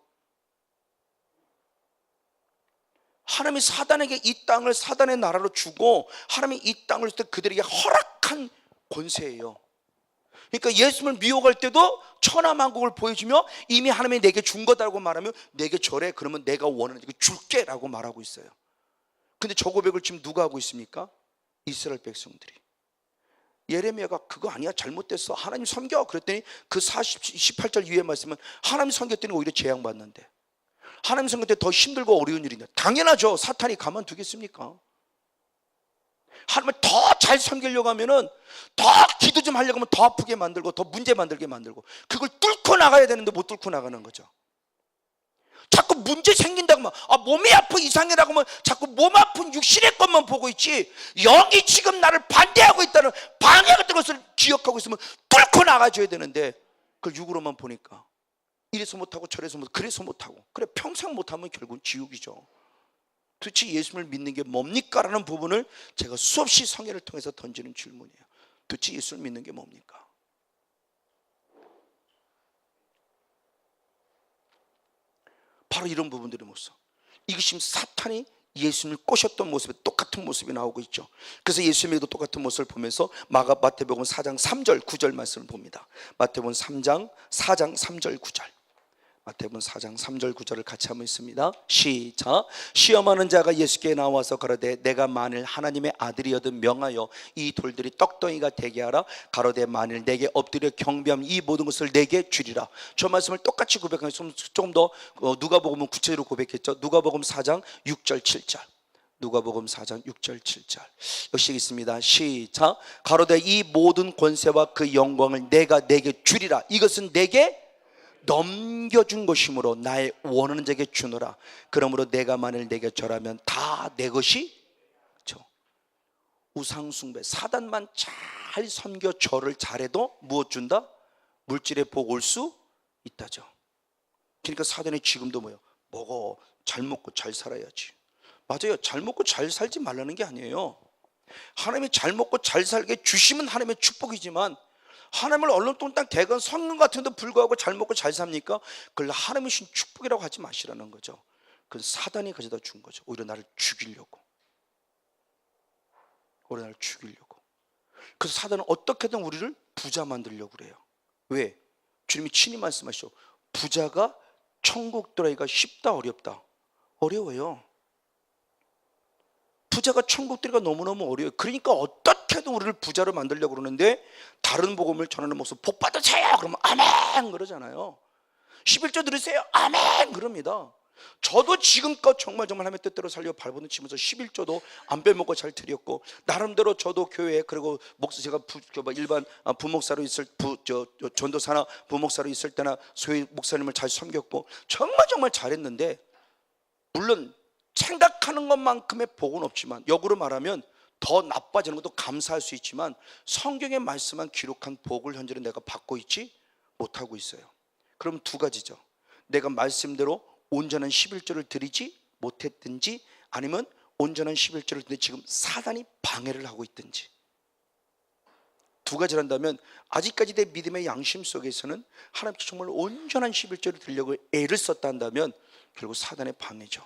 하나님이 사단에게 이 땅을 사단의 나라로 주고 하나님이 이 땅을 그들에게 허락한 권세예요. 그러니까 예수님을 미혹할 때도 천하만국을 보여주며 이미 하나님이 내게 준 거다라고 말하면 내게 절해. 그러면 내가 원하는 거 줄게 라고 말하고 있어요. 근데 저 고백을 지금 누가 하고 있습니까? 이스라엘 백성들이. 예레미야가 그거 아니야, 잘못됐어, 하나님 섬겨 그랬더니 그 18절 이후의 말씀은 하나님 섬겼더니 오히려 재앙받는데, 하나님 섬길 때 더 힘들고 어려운 일이냐. 당연하죠. 사탄이 가만두겠습니까? 하나님을 더 잘 섬기려고 하면은 더 기도 좀 하려고 하면 더 아프게 만들고 더 문제 만들게 만들고, 그걸 뚫고 나가야 되는데 못 뚫고 나가는 거죠. 자꾸 문제 생긴다고 하면 몸이 아프 이상이라고 하면 자꾸 몸 아픈 육신의 것만 보고 있지, 영이 지금 나를 반대하고 있다는 방해가 된 것을 기억하고 있으면 뚫고 나가줘야 되는데 그걸 육으로만 보니까 이래서 못하고 저래서 못하고 그래서 못하고, 그래 평생 못하면 결국은 지옥이죠. 도대체 예수님을 믿는 게 뭡니까? 라는 부분을 제가 수없이 성회를 통해서 던지는 질문이에요. 도대체 예수를 믿는 게 뭡니까? 바로 이런 부분들의 모습. 이게 지금 사탄이 예수님을 꼬셨던 모습에 똑같은 모습이 나오고 있죠. 그래서 예수님에게도 똑같은 모습을 보면서 마태복음 4장 3절 9절 말씀을 봅니다. 마태복음 4장 3절 9절 마태복음 4장 3절 9절을 같이 한번 읽습니다. 시작. 시험하는 자가 예수께 나와서 가로되 내가 만일 하나님의 아들이어든 명하여 이 돌들이 떡덩이가 되게 하라. 가로되 만일 내게 엎드려 경배하면 이 모든 것을 내게 주리라. 저 말씀을 똑같이 고백하면 조금 더 누가복음은 구체적으로 고백했죠. 누가복음 4장 6절 7절 누가복음 4장 6절 7절 역시 있습니다. 시작. 가로되 이 모든 권세와 그 영광을 내가 내게 주리라. 이것은 내게 넘겨준 것이므로 나의 원하는 자에게 주노라. 그러므로 내가 만일 내게 절하면 다 내 것이 죠. 우상숭배, 사단만 잘 섬겨 절을 잘해도 무엇 준다? 물질의 복 올 수 있다죠. 그러니까 사단이 지금도 뭐예요? 먹어, 잘 먹고 잘 살아야지. 맞아요. 잘 먹고 잘 살지 말라는 게 아니에요. 하나님이 잘 먹고 잘 살게 주시면 하나님의 축복이지만, 하나님을 얼렁뚱땅 대건 성령 같은데 불구하고 잘 먹고 잘 삽니까? 그걸 하나님이 주신 축복이라고 하지 마시라는 거죠. 그건 사단이 가져다 준 거죠. 오히려 나를 죽이려고. 그래서 사단은 어떻게든 우리를 부자 만들려고 그래요. 왜? 주님이 친히 말씀하시죠. 부자가 천국 들어가기가 쉽다 어렵다? 어려워요. 부자가 천국 들기가 너무너무 어려워요. 그러니까 어떻게든 우리를 부자로 만들려고 그러는데, 다른 복음을 전하는 모습, 복 받으세요 그러면 아멘 그러잖아요. 11조 드리세요 아멘 그럽니다. 저도 지금껏 정말 하나님의 뜻대로 살려고 발버둥 치면서 11조도 안 빼먹고 잘 드렸고, 나름대로 저도 교회, 그리고 제가 일반 부목사로 있을 전도사나 부목사로 있을 때나 소위 목사님을 잘 섬겼고 정말 잘했는데, 물론 생각하는 것만큼의 복은 없지만, 역으로 말하면 더 나빠지는 것도 감사할 수 있지만, 성경의 말씀만 기록한 복을 현재는 내가 받고 있지 못하고 있어요. 그럼 두 가지죠. 내가 말씀대로 온전한 11조를 드리지 못했든지, 아니면 온전한 11조를 드리는데 지금 사단이 방해를 하고 있든지. 두 가지란다면, 아직까지 내 믿음의 양심 속에서는 하나님께 정말 온전한 11조를 드리려고 애를 썼다 한다면 결국 사단의 방해죠.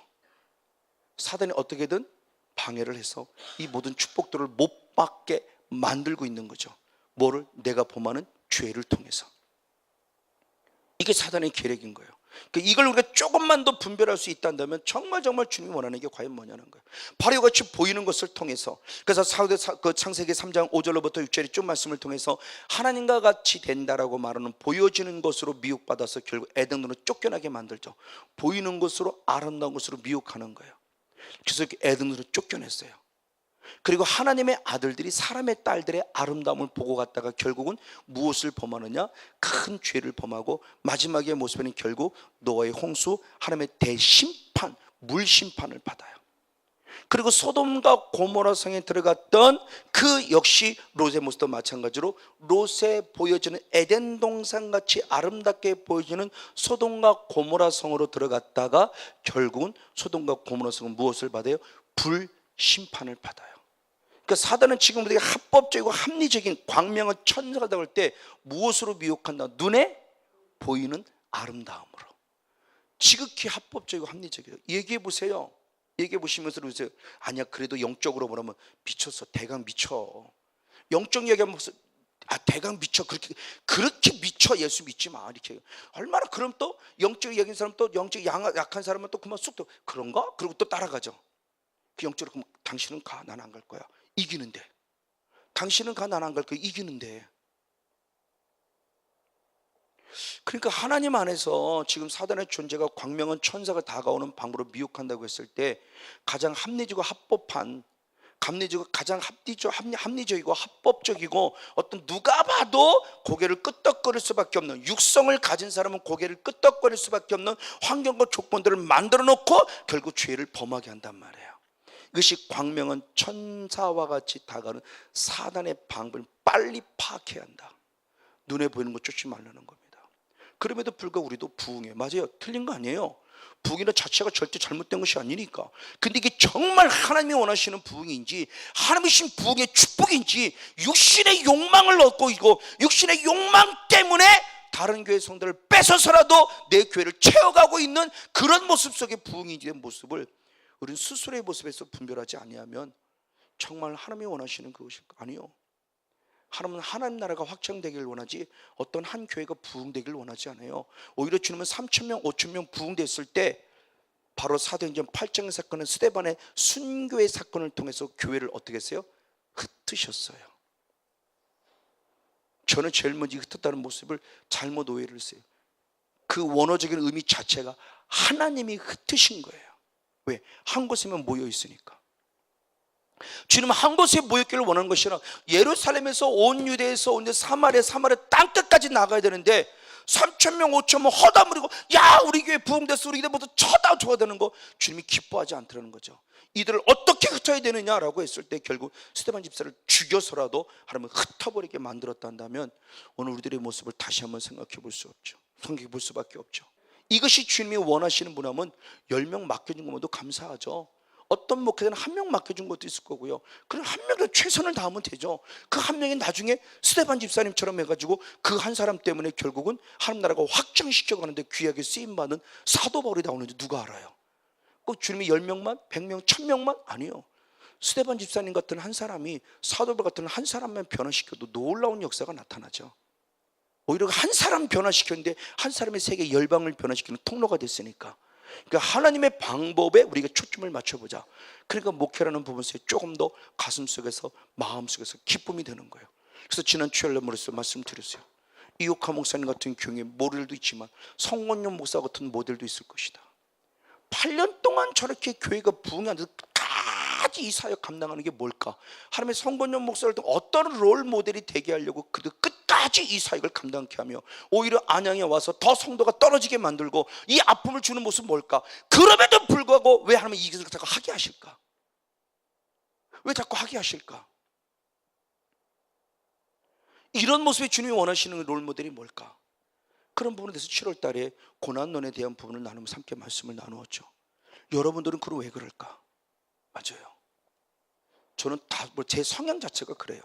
사단이 어떻게든 방해를 해서 이 모든 축복들을 못 받게 만들고 있는 거죠. 뭐를? 내가 범하는 죄를 통해서. 이게 사단의 계략인 거예요. 그러니까 이걸 우리가 조금만 더 분별할 수 있다면 정말 주님이 원하는 게 과연 뭐냐는 거예요. 바로 이같이 보이는 것을 통해서, 그래서 창세기 3장 5절로부터 6절의 쭉 말씀을 통해서 하나님과 같이 된다라고 말하는 보여지는 것으로 미혹받아서 결국 에덴으로 쫓겨나게 만들죠. 보이는 것으로, 아름다운 것으로 미혹하는 거예요. 그래서 에덴으로 쫓겨냈어요. 그리고 하나님의 아들들이 사람의 딸들의 아름다움을 보고 갔다가 결국은 무엇을 범하느냐? 큰 죄를 범하고 마지막의 모습에는 결국 노아의 홍수, 하나님의 대심판, 물심판을 받아요. 그리고 소돔과 고모라 성에 들어갔던 그 역시 롯의 모습도 마찬가지로, 롯에 보여지는 에덴 동산같이 아름답게 보여지는 소돔과 고모라 성으로 들어갔다가 결국은 소돔과 고모라 성은 무엇을 받아요? 불심판을 받아요. 그러니까 사단은 지금 우리가 합법적이고 합리적인 광명한 천사가 나올 때 무엇으로 미혹한다? 눈에 보이는 아름다움으로. 지극히 합법적이고 합리적이에요. 얘기해 보세요. 얘기해 보시면서 그러세요. 아니야, 그래도 영적으로 보라면 미쳤어. 대강 미쳐. 영적 얘기하면 대강 미쳐. 그렇게 미쳐. 예수 믿지 마. 이렇게. 얼마나. 그럼 또 영적 얘기하는 사람, 또 영적 약한 사람은 또 그만 쑥 또 그런가? 그리고 또 따라가죠. 그 영적으로 그럼 당신은 가, 난 안 갈 거야. 이기는데. 당신은 가, 난 안 갈 거야. 이기는데. 그러니까 하나님 안에서 지금 사단의 존재가 광명한 천사가 다가오는 방법으로 미혹한다고 했을 때, 가장 합리적이고 합법한, 가장 합리적이고 합법적이고, 어떤 누가 봐도 고개를 끄덕거릴 수밖에 없는, 육성을 가진 사람은 고개를 끄덕거릴 수밖에 없는 환경과 조건들을 만들어 놓고 결국 죄를 범하게 한단 말이에요. 이것이 광명한 천사와 같이 다가오는 사단의 방법을 빨리 파악해야 한다. 눈에 보이는 거 쫓지 말라는 겁니다. 그럼에도 불구하고 우리도 부흥해. 맞아요. 틀린 거 아니에요. 부흥이라는 자체가 절대 잘못된 것이 아니니까. 근데 이게 정말 하나님이 원하시는 부흥인지, 하나님이 주신 부흥의 축복인지, 육신의 욕망을 얻고 있고 육신의 욕망 때문에 다른 교회 성도를 뺏어서라도 내 교회를 채워가고 있는 그런 모습 속의 부흥인지의 모습을 우리는 스스로의 모습에서 분별하지 아니하면 정말 하나님이 원하시는 그것일까? 아니요. 하나님은 하나님 나라가 확장되기를 원하지 어떤 한 교회가 부흥되기를 원하지 않아요. 오히려 주님은 3,000명, 5,000명 부흥됐을 때 바로 사도행전 8장 사건은 스데반의 순교의 사건을 통해서 교회를 어떻게 했어요? 흩으셨어요. 저는 제일 먼저 흩었다는 모습을 잘못 오해를 했어요. 그 원어적인 의미 자체가 하나님이 흩으신 거예요. 왜? 한 곳에만 모여 있으니까. 주님은 한 곳에 모였기를 원하는 것이 아니라 예루살렘에서 온 유대에서 온 사마리아 땅끝까지 나가야 되는데 3,000명 5,000명 허다무리고 야 우리 교회 부흥됐어 우리 교회 모두 쳐다줘야 되는 거 주님이 기뻐하지 않더라는 거죠. 이들을 어떻게 흩어야 되느냐라고 했을 때 결국 스데반 집사를 죽여서라도 하나님은 흩어버리게 만들었다 한다면 오늘 우리들의 모습을 다시 한번 생각해 볼 수 없죠. 생각해 볼 수밖에 없죠. 이것이 주님이 원하시는 분이라면 10명 맡겨준 것만도 감사하죠. 어떤 목회자는 1명 맡겨준 것도 있을 거고요. 그럼 1명에 최선을 다하면 되죠. 그 1명이 나중에 스데반 집사님처럼 해가지고 그 한 사람 때문에 결국은 하나님 나라가 확장시켜가는데 귀하게 쓰임받은 사도 바울이 나오는지 누가 알아요? 꼭 주님이 10명만, 100명, 1000명만? 아니요. 스데반 집사님 같은 한 사람이 사도 바울 같은 한 사람만 변화시켜도 놀라운 역사가 나타나죠. 오히려 한 사람 변화시켰는데 한 사람의 세계 열방을 변화시키는 통로가 됐으니까. 그러니까 하나님의 방법에 우리가 초점을 맞춰보자. 그러니까 목회라는 부분에서 조금 더 가슴속에서 마음속에서 기쁨이 되는 거예요. 그래서 지난 주일날에서 말씀드렸어요. 이옥하 목사님 같은 경우에 모델도 있지만 성원용 목사 같은 모델도 있을 것이다. 8년 동안 저렇게 교회가 부흥하는데 끝까지 이 사역 감당하는 게 뭘까? 하나님의 성건용 목사를 통 어떤 롤 모델이 되게 하려고 그들 끝까지 이 사역을 감당케 하며 오히려 안양에 와서 더 성도가 떨어지게 만들고 이 아픔을 주는 모습은 뭘까? 그럼에도 불구하고 왜 하나님은 이것을 자꾸 하게 하실까? 왜 자꾸 하게 하실까? 이런 모습의 주님이 원하시는 롤 모델이 뭘까? 그런 부분에 대해서 7월 달에 고난론에 대한 부분을 나누면서 함께 말씀을 나누었죠. 여러분들은 그럼 왜 그럴까? 맞아요. 저는 제 성향 자체가 그래요.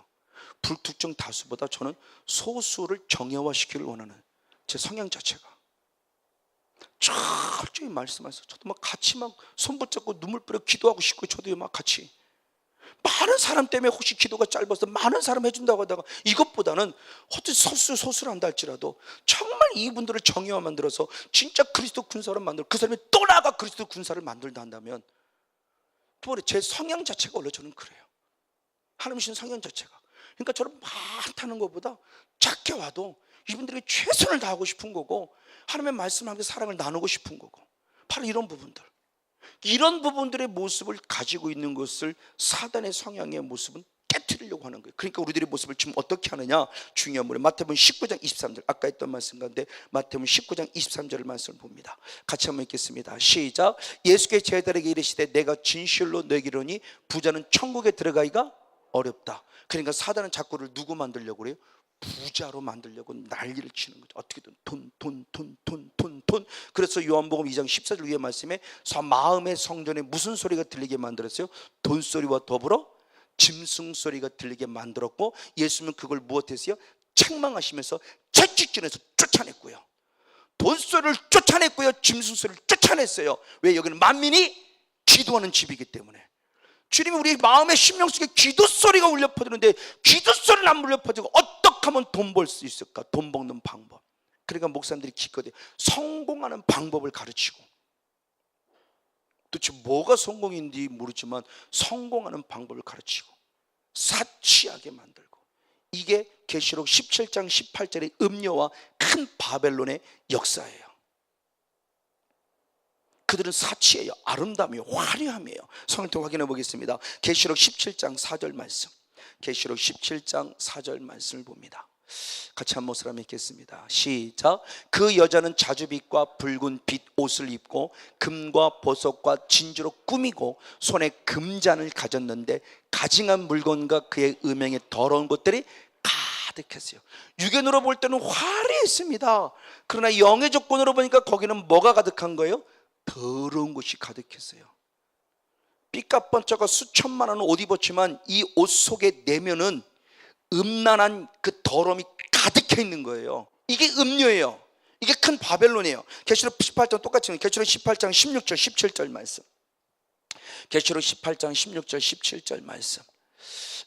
불특정 다수보다 저는 소수를 정예화시키기를 원하는 제 성향 자체가. 철저히 말씀하셔서 저도 막 같이 막 손 붙잡고 눈물 뿌려 기도하고 싶고 저도 막 같이 많은 사람 때문에 혹시 기도가 짧아서 많은 사람 해준다고 하다가 이것보다는 어떤 소수를 한다 할지라도 정말 이분들을 정예화 만들어서 진짜 그리스도 군사를 만들고 그 사람이 또 나아가 그리스도 군사를 만들다 한다면 또 제 성향 자체가 원래 저는 그래요. 하나님 주신 성향 자체가. 그러니까 저는 많다는 것보다 작게 와도 이분들에게 최선을 다하고 싶은 거고 하나님의 말씀하면서 사랑을 나누고 싶은 거고 바로 이런 부분들. 이런 부분들의 모습을 가지고 있는 것을 사단의 성향의 모습은 깨트리려고 하는 거예요. 그러니까 우리들의 모습을 지금 어떻게 하느냐? 중요한 부분 마태복음 19장 23절 아까 했던 말씀 가운데 마태복음 19장 23절의 말씀을 봅니다. 같이 한번 읽겠습니다. 시작. 예수께서 제자들에게 이르시되 내가 진실로 너희에게 이르노니 부자는 천국에 들어가기가 어렵다. 그러니까 사단은 자꾸를 누구 만들려고 그래요? 부자로 만들려고 난리를 치는 거죠. 어떻게든 돈. 그래서 요한복음 2장 14절 위에 말씀에 마음의 성전에 무슨 소리가 들리게 만들었어요? 돈소리와 더불어 짐승 소리가 들리게 만들었고 예수님은 그걸 무엇했어요? 책망하시면서 채찍질해서 쫓아냈고요. 돈소리를 쫓아냈고요. 짐승 소리를 쫓아냈어요. 왜? 여기는 만민이 기도하는 집이기 때문에. 주님이 우리 마음의 심령 속에 기도 소리가 울려 퍼지는데 기도 소리는 안 울려 퍼지고 어떻게 하면 돈 벌 수 있을까? 돈 버는 방법. 그러니까 목사님들이 기껏해 성공하는 방법을 가르치고 도대체 뭐가 성공인지 모르지만 성공하는 방법을 가르치고 사치하게 만들고 이게 계시록 17장 18절의 음녀와 큰 바벨론의 역사예요. 그들은 사치예요. 아름다움이에요. 화려함이에요. 성을 통해 확인해 보겠습니다. 계시록 17장 4절 말씀. 계시록 17장 4절 말씀을 봅니다. 같이 한 목사람 읽겠습니다. 시작. 그 여자는 자주빛과 붉은 빛 옷을 입고 금과 보석과 진주로 꾸미고 손에 금잔을 가졌는데 가증한 물건과 그의 음행에 더러운 것들이 가득했어요. 육연으로 볼 때는 화려했습니다. 그러나 영의 조건으로 보니까 거기는 뭐가 가득한 거예요? 더러운 것이 가득했어요. 삐까뻔쩍한 수천만 원 옷 입었지만 이 옷 속에 내면은 음란한 그 더러움이 가득해 있는 거예요. 이게 음료예요. 이게 큰 바벨론이에요. 계시록 18장 똑같이 계시록 18장 16절 17절 말씀. 계시록 18장 16절 17절 말씀.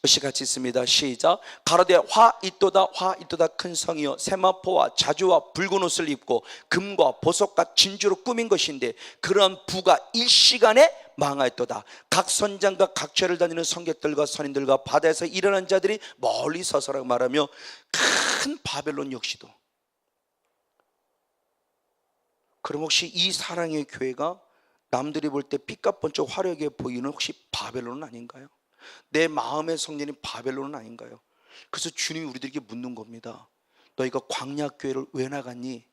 역시 같이 있습니다. 시작. 가로되 화 있도다 큰 성이여 세마포와 자주와 붉은 옷을 입고 금과 보석과 진주로 꾸민 것인데 그러한 부가 일시간에 망하였도다. 각 선장과 각 죄를 다니는 성객들과 선인들과 바다에서 일어난 자들이 멀리 서서라고 말하며 큰 바벨론 역시도. 그럼 혹시 이 사랑의 교회가 남들이 볼 때 삐까뻔쩍 화려하게 보이는 혹시 바벨론은 아닌가요? 내 마음의 성전이 바벨론은 아닌가요? 그래서 주님이 우리들에게 묻는 겁니다. 너희가 광야교회를 왜 나갔니?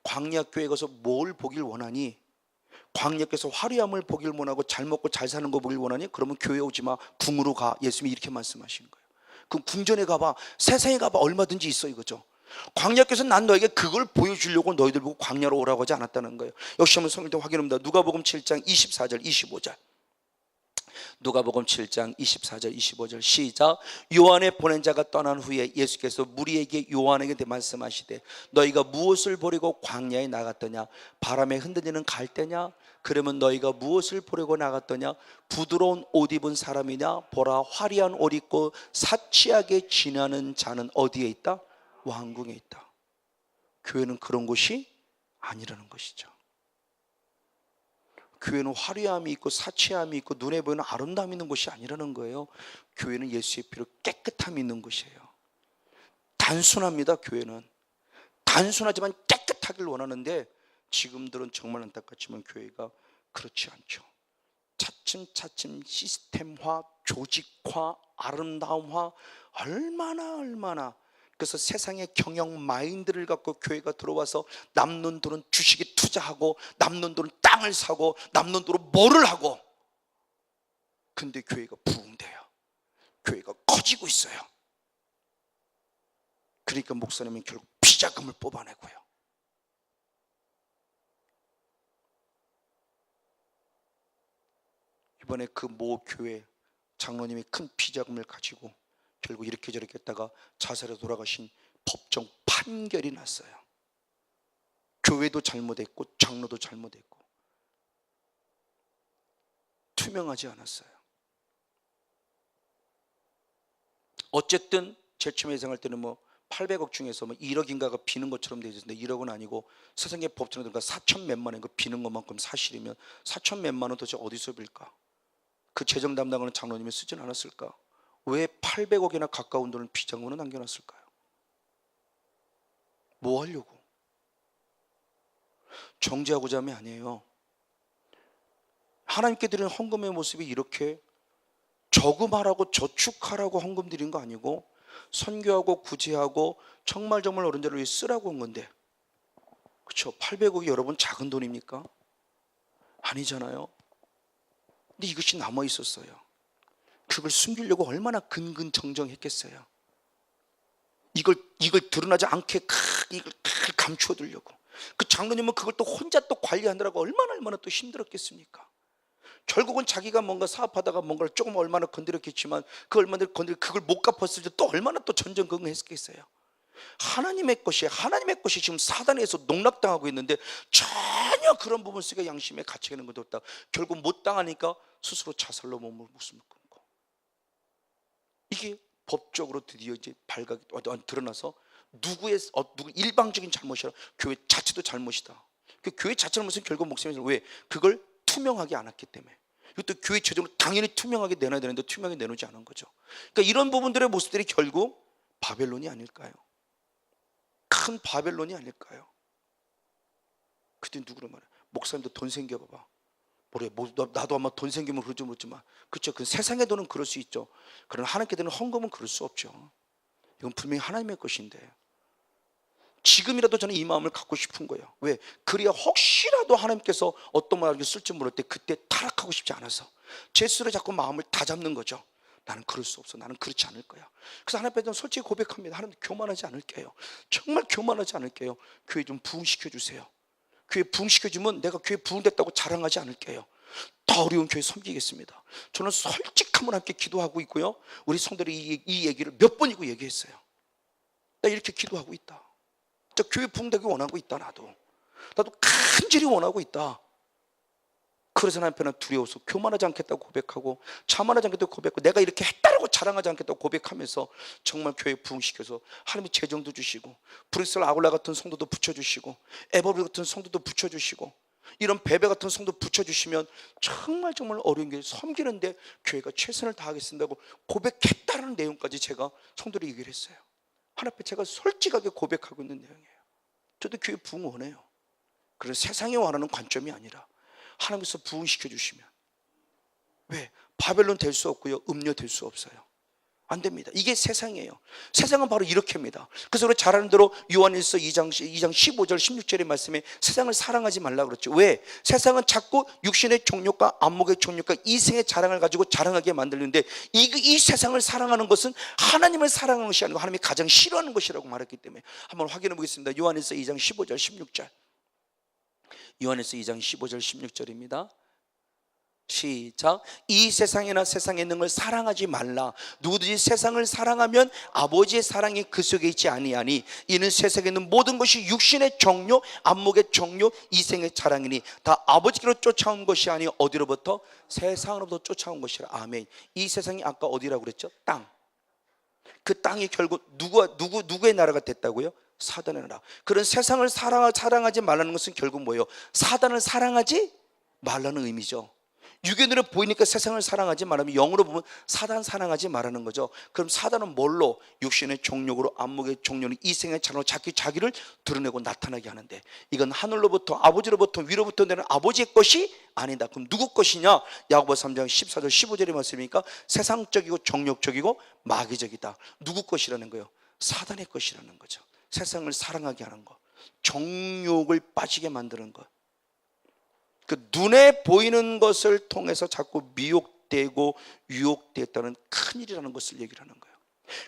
광야교회에 가서 뭘 보길 원하니? 광야에서 화려함을 보길 원하고 잘 먹고 잘 사는 거 보길 원하니? 그러면 교회 오지 마. 궁으로 가. 예수님이 이렇게 말씀하시는 거예요. 그럼 궁전에 가봐. 세상에 가봐. 얼마든지 있어 이거죠. 광야께서 난 너에게 그걸 보여주려고 너희들 보고 광야로 오라고 하지 않았다는 거예요. 역시 한번 성경 확인합니다. 누가복음 7장 24절 25절. 누가복음 7장 24절 25절 시작. 요한의 보낸 자가 떠난 후에 예수께서 무리에게 요한에게 말씀하시되 너희가 무엇을 보려고 광야에 나갔더냐? 바람에 흔들리는 갈대냐? 그러면 너희가 무엇을 보려고 나갔더냐? 부드러운 옷 입은 사람이냐? 보라 화려한 옷 입고 사치하게 지나는 자는 어디에 있다? 왕궁에 있다. 교회는 그런 곳이 아니라는 것이죠. 교회는 화려함이 있고 사치함이 있고 눈에 보이는 아름다움이 있는 곳이 아니라는 거예요. 교회는 예수의 피로 깨끗함이 있는 곳이에요. 단순합니다. 교회는 단순하지만 깨끗하길 원하는데 지금들은 정말 안타깝지만 교회가 그렇지 않죠. 차츰차츰 시스템화, 조직화, 아름다움화, 얼마나. 그래서 세상의 경영 마인드를 갖고 교회가 들어와서 남는 돈은 주식에 투자하고 남는 돈은 땅을 사고 남는 돈으로 뭐를 하고, 근데 교회가 부흥돼요. 교회가 커지고 있어요. 그러니까 목사님은 결국 비자금을 뽑아내고요. 이번에 그 모 교회 장로님이 큰 비자금을 가지고 결국 이렇게 저렇게 했다가 자살해 돌아가신 법정 판결이 났어요. 교회도 잘못했고 장로도 잘못했고 투명하지 않았어요. 어쨌든 제일 처음에 예상할 때는 뭐 800억 중에서 뭐 1억인가가 비는 것처럼 되어 있는데 1억은 아니고 세상의 법정에 들어가 4천 몇만 원, 그 비는 것만큼 사실이면 4천 몇만 원 도대체 어디서 빌까? 그 재정 담당하는 장로님이 쓰진 않았을까? 왜 800억이나 가까운 돈을 비자금으로 남겨놨을까요? 뭐 하려고? 정죄하고자 함이 아니에요. 하나님께 드리는 헌금의 모습이 이렇게 저금하라고 저축하라고 헌금 드린 거 아니고 선교하고 구제하고 정말 어른들을 위해 쓰라고 한 건데, 그렇죠? 800억이 여러분 작은 돈입니까? 아니잖아요. 근데 이것이 남아 있었어요. 그걸 숨기려고 얼마나 근근정정했겠어요. 이걸 드러나지 않게 이걸 감추어두려고. 그 장로님은 그걸 또 혼자 또 관리하느라고 얼마나 또 힘들었겠습니까? 결국은 자기가 뭔가 사업하다가 뭔가를 조금 얼마나 건드렸겠지만 그 얼마나 그걸 못 갚았을 때 또 얼마나 또 전전긍긍했겠어요. 하나님의 것이 지금 사단에서 농락당하고 있는데 전혀 그런 부분 속에 양심에 갇혀있는 것도 없다. 결국 못 당하니까 스스로 자살로 몸을 목숨을 끊고, 이게 법적으로 드디어 이제 발각이 드러나서 누구 일방적인 잘못이라 교회 자체도 잘못이다. 그 교회 자체 잘못은 결국 목사님이 왜 그걸 투명하게 안 했기 때문에. 이것도 교회 재정을 당연히 투명하게 내놔야 되는데 투명하게 내놓지 않은 거죠. 그러니까 이런 부분들의 모습들이 결국 바벨론이 아닐까요? 큰 바벨론이 아닐까요? 그때 누구를 말해? 목사님도 돈 생겨봐봐. 나도 아마 돈 생기면 그러지 모르지만, 그렇죠? 그 세상의 돈은 그럴 수 있죠. 그러나 하나님께 드리는 헌금은 그럴 수 없죠. 이건 분명히 하나님의 것인데 지금이라도 저는 이 마음을 갖고 싶은 거예요. 왜? 그래야 혹시라도 하나님께서 어떤 말을 쓸지 모를 때 그때 타락하고 싶지 않아서 제 스스로 자꾸 마음을 다잡는 거죠. 나는 그럴 수 없어. 나는 그렇지 않을 거야. 그래서 하나님 앞에 솔직히 고백합니다. 하나님, 교만하지 않을게요. 정말 교만하지 않을게요. 교회 좀 부흥시켜 주세요. 교회 부흥시켜주면 내가 교회 부흥됐다고 자랑하지 않을게요. 더 어려운 교회 섬기겠습니다. 저는 솔직함을 함께 기도하고 있고요. 우리 성도들이 이 얘기를 몇 번이고 얘기했어요. 나 이렇게 기도하고 있다. 저 교회 부흥되기 원하고 있다. 나도 간절히 원하고 있다. 그래서 남편은 두려워서 교만하지 않겠다고 고백하고 자만하지 않겠다고 고백하고 내가 이렇게 했다라고 자랑하지 않겠다고 고백하면서 정말 교회 부흥시켜서 하나님이 재정도 주시고 브릭셀 아울라 같은 성도도 붙여주시고 에버리 같은 성도도 붙여주시고 이런 베베 같은 성도 붙여주시면 정말 어려운 게 섬기는데 교회가 최선을 다하겠습니다고 고백했다는 내용까지 제가 성도를 얘기를 했어요. 하나님 앞에 제가 솔직하게 고백하고 있는 내용이에요. 저도 교회 부흥 원해요. 그래서 세상에 원하는 관점이 아니라 하나님께서 부흥시켜 주시면, 왜? 바벨론 될 수 없고요, 음료 될 수 없어요. 안 됩니다. 이게 세상이에요. 세상은 바로 이렇게입니다. 그래서 우리 잘 아는 대로 요한일서 2장 15절 16절의 말씀에 세상을 사랑하지 말라 그랬죠. 왜? 세상은 자꾸 육신의 정욕과 안목의 정욕과 이생의 자랑을 가지고 자랑하게 만들는데 이 세상을 사랑하는 것은 하나님을 사랑하는 것이 아니고 하나님이 가장 싫어하는 것이라고 말했기 때문에 한번 확인해 보겠습니다. 요한일서 2장 15절 16절. 요한일서 2장 15절 16절입니다. 시작. 이 세상이나 세상에 있는 걸 사랑하지 말라. 누구든지 세상을 사랑하면 아버지의 사랑이 그 속에 있지 아니하니 이는 세상에 있는 모든 것이 육신의 정욕, 안목의 정욕, 이생의 자랑이니 다 아버지께로 쫓아온 것이 아니 어디로부터? 세상으로부터 쫓아온 것이라. 아멘. 이 세상이 아까 어디라고 그랬죠? 땅. 그 땅이 결국 누구의 나라가 됐다고요? 사단의 나라. 그런 세상을 사랑하지 말라는 것은 결국 뭐예요? 사단을 사랑하지 말라는 의미죠. 육의 눈에 보이니까 세상을 사랑하지 말하면 영으로 보면 사단 사랑하지 말라는 거죠. 그럼 사단은 뭘로? 육신의 정욕으로, 안목의 정욕으로, 이생의 차로 자기를 드러내고 나타나게 하는데, 이건 하늘로부터, 아버지로부터, 위로부터 내는 아버지의 것이 아니다. 그럼 누구 것이냐? 야고보서 3장 14절 15절의 말씀이니까 세상적이고 정욕적이고 마귀적이다. 누구 것이라는 거예요? 사단의 것이라는 거죠. 세상을 사랑하게 하는 것, 정욕을 빠지게 만드는 것, 그 눈에 보이는 것을 통해서 자꾸 미혹되고 유혹됐다는 큰일이라는 것을 얘기를 하는 거예요.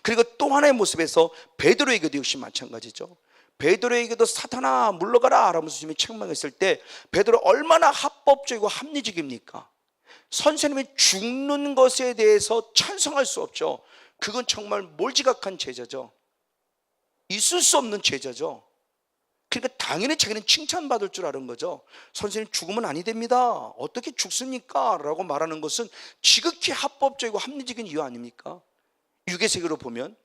그리고 또 하나의 모습에서 베드로에게도 역시 마찬가지죠. 베드로에게도 사탄아 물러가라 라면서 주님이 책망했을 때 베드로 얼마나 합법적이고 합리적입니까? 선생님이 죽는 것에 대해서 찬성할 수 없죠. 그건 정말 몰지각한 제자죠. 있을 수 없는 제자죠. 그러니까 당연히 자기는 칭찬받을 줄 아는 거죠. 선생님 죽으면 아니 됩니다. 어떻게 죽습니까? 라고 말하는 것은 지극히 합법적이고 합리적인 이유 아닙니까? 육의 세계로 보면.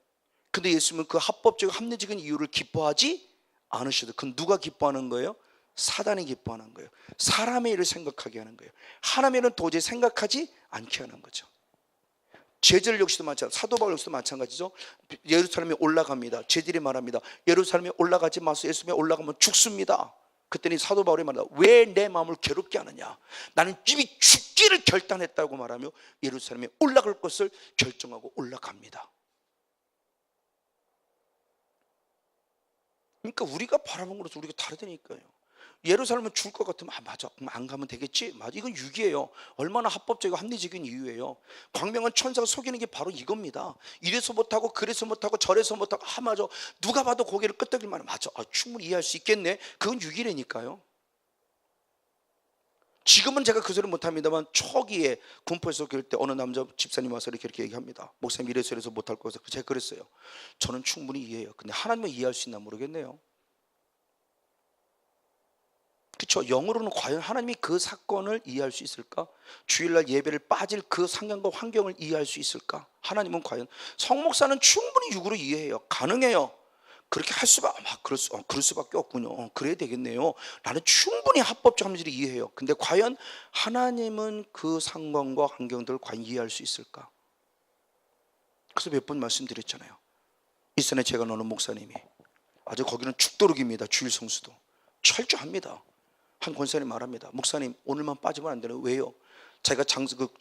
근데 예수님은 그 합법적이고 합리적인 이유를 기뻐하지 않으셔도, 그건 누가 기뻐하는 거예요? 사단이 기뻐하는 거예요. 사람의 일을 생각하게 하는 거예요. 하나님의 일은 도저히 생각하지 않게 하는 거죠. 제자들 역시도 마찬가지, 사도 바울 역시도 마찬가지죠. 예루살렘에 올라갑니다. 제자들이 말합니다. 예루살렘에 올라가지 마세요. 예루살렘에 올라가면 죽습니다. 그때는 사도 바울이 말합니다. 왜 내 마음을 괴롭게 하느냐? 나는 이미 죽기를 결단했다고 말하며 예루살렘에 올라갈 것을 결정하고 올라갑니다. 그러니까 우리가 바라본 것으로 우리가 다르다니까요. 예루살렘은 죽을 것 같으면 맞아, 그럼 안 가면 되겠지? 맞아, 이건 육이에요. 얼마나 합법적이고 합리적인 이유예요. 광명한 천사가 속이는 게 바로 이겁니다. 이래서 못하고 그래서 못하고 저래서 못하고, 맞아, 누가 봐도 고개를 끄덕일만, 맞아, 충분히 이해할 수 있겠네. 그건 육이라니까요. 지금은 제가 그 소리 못합니다만 초기에 군포에서 교회 때 어느 남자 집사님 와서 이렇게 얘기합니다. 목사님 이래서 못할 거 같아서 제가 그랬어요. 저는 충분히 이해해요. 근데 하나님은 이해할 수 있나 모르겠네요. 그렇죠. 영으로는 과연 하나님이 그 사건을 이해할 수 있을까? 주일날 예배를 빠질 그 상황과 환경을 이해할 수 있을까? 하나님은 과연, 성목사는 충분히 육으로 이해해요. 가능해요. 그렇게 할 수밖에, 그럴 수밖에 없군요. 그래야 되겠네요. 나는 충분히 합법적 합리적으로 이해해요. 근데 과연 하나님은 그 상황과 환경들을 과연 이해할 수 있을까? 그래서 몇 번 말씀드렸잖아요. 일산에 제가 노는 목사님이, 아주 거기는 죽도록입니다. 주일 성수도 철저합니다. 한 권사님 말합니다. 목사님 오늘만 빠지면 안 되나요? 왜요? 자기가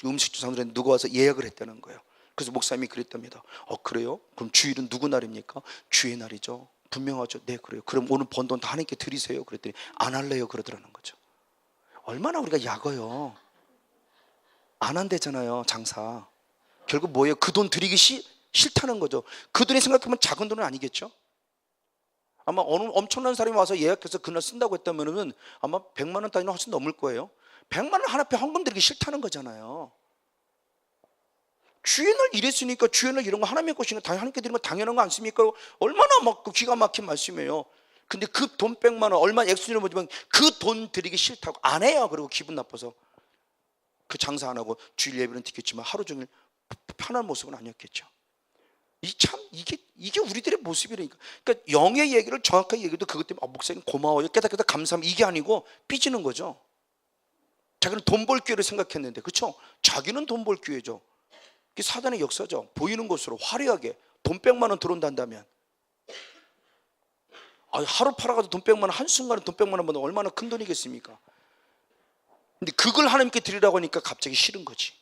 음식주 장소에 누가 와서 예약을 했다는 거예요. 그래서 목사님이 그랬답니다. 그래요? 그럼 주일은 누구 날입니까? 주의 날이죠. 분명하죠. 네, 그래요. 그럼 오늘 번 돈 다 하나님께 드리세요. 그랬더니 안 할래요 그러더라는 거죠. 얼마나 우리가 약어요. 안 한대잖아요. 장사. 결국 뭐예요? 그 돈 드리기 싫다는 거죠. 그 돈이 생각하면 작은 돈은 아니겠죠. 아마 어느 엄청난 사람이 와서 예약해서 그날 쓴다고 했다면 아마 100만 원 단위는 훨씬 넘을 거예요. 100만 원 하나 앞에 헌금 드리기 싫다는 거잖아요. 주의 날 이랬으니까 주의 날 이런 거 하나님의 것이니까 하나님께 드리는 거 당연한 거 않습니까? 얼마나 막 기가 막힌 말씀이에요. 근데 그 돈 100만 원 얼마 액수를 보지만 그 돈 드리기 싫다고 안 해요. 그리고 기분 나빠서 그 장사 안 하고 주일 예배는 드렸지만 하루 종일 편한 모습은 아니었겠죠. 이게 우리들의 모습이라니까. 그러니까 영의 얘기를 정확하게 얘기해도 그것 때문에 목사님 고마워요, 깨닫게 감사합니다, 이게 아니고 삐지는 거죠. 자기는 돈 벌 기회를 생각했는데, 그렇죠? 자기는 돈 벌 기회죠. 이게 사단의 역사죠. 보이는 것으로 화려하게 돈 100만 원 들어온다면, 하루 팔아가지고 돈 100만 원, 한순간에 돈 100만 원 받으면 얼마나 큰 돈이겠습니까? 근데 그걸 하나님께 드리라고 하니까 갑자기 싫은 거지.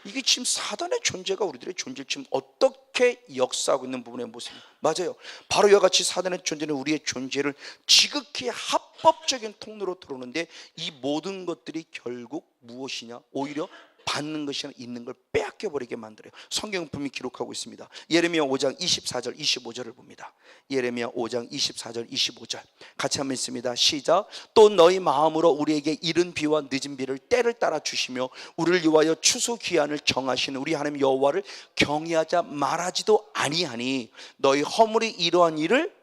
이게 지금 사단의 존재가 우리들의 존재를 지금 어떻게 역사하고 있는 부분의 모습이에요. 맞아요. 바로 이와 같이 사단의 존재는 우리의 존재를 지극히 합법적인 통로로 들어오는데, 이 모든 것들이 결국 무엇이냐? 오히려 받는 것이 아니라 있는 걸 빼앗겨버리게 만들어요. 성경은 분명히 기록하고 있습니다. 예레미야 5장 24절 25절을 봅니다. 예레미야 5장 24절 25절 같이 한번 읽습니다. 시작. 또 너희 마음으로 우리에게 이른 비와 늦은 비를 때를 따라 주시며 우리를 위하여 추수 기한을 정하시는 우리 하나님 여호와를 경외하자 말하지도 아니하니 너희 허물이 이러한 일을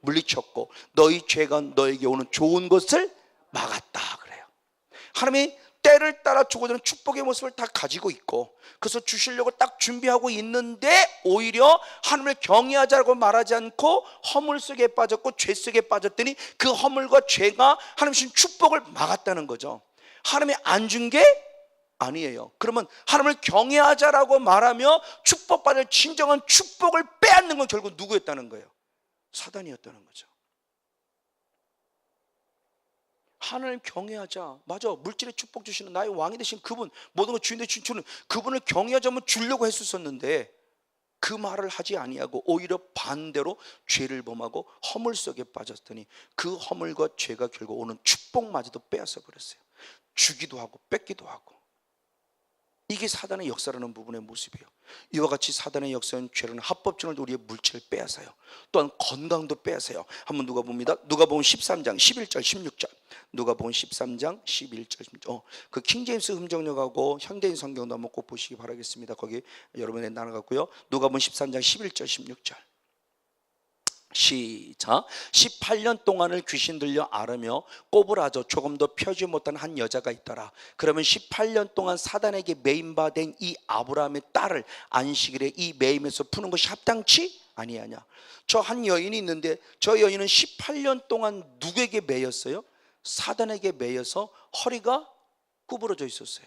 물리쳤고 너희 죄가 너에게 오는 좋은 것을 막았다 그래요. 하나님이 때를 따라 주고자는 축복의 모습을 다 가지고 있고, 그래서 주시려고 딱 준비하고 있는데 오히려 하나님을 경외하자고 말하지 않고 허물 속에 빠졌고 죄 속에 빠졌더니 그 허물과 죄가 하나님 주신 축복을 막았다는 거죠. 하나님이 안 준 게 아니에요. 그러면 하나님을 경외하자라고 말하며 축복받을 진정한 축복을 빼앗는 건 결국 누구였다는 거예요? 사단이었다는 거죠. 하나님 경외하자. 맞아. 물질의 축복 주시는 나의 왕이 되신 그분, 모든 것 주인 되신 주는 그분을 경외하자면 주려고 했었는데 그 말을 하지 아니하고 오히려 반대로 죄를 범하고 허물 속에 빠졌더니 그 허물과 죄가 결국 오는 축복마저도 빼앗아 버렸어요. 주기도 하고 뺏기도 하고. 이게 사단의 역사라는 부분의 모습이에요. 이와 같이 사단의 역사는 죄라는 합법적으로 우리의 물질을 빼앗아요. 또한 건강도 빼앗아요. 한번 누가 봅니다. 누가복음 13장 11절 16절. 누가복음 13장 11절 16절. 그 킹제임스 음정역하고 현대인 성경도 한번 꼭 보시기 바라겠습니다. 거기 여러분의 나눠갖고요. 누가복음 13장 11절 16절. 시작. 18년 동안을 귀신 들려 앓으며 꼬부라져 조금도 펴지 못한 한 여자가 있더라. 그러면 18년 동안 사단에게 매임받은 이 아브라함의 딸을 안식일에 이 매임에서 푸는 것이 합당치 아니하냐. 저 한 여인이 있는데 저 여인은 18년 동안 누구에게 매였어요? 사단에게 매여서 허리가 구부러져 있었어요.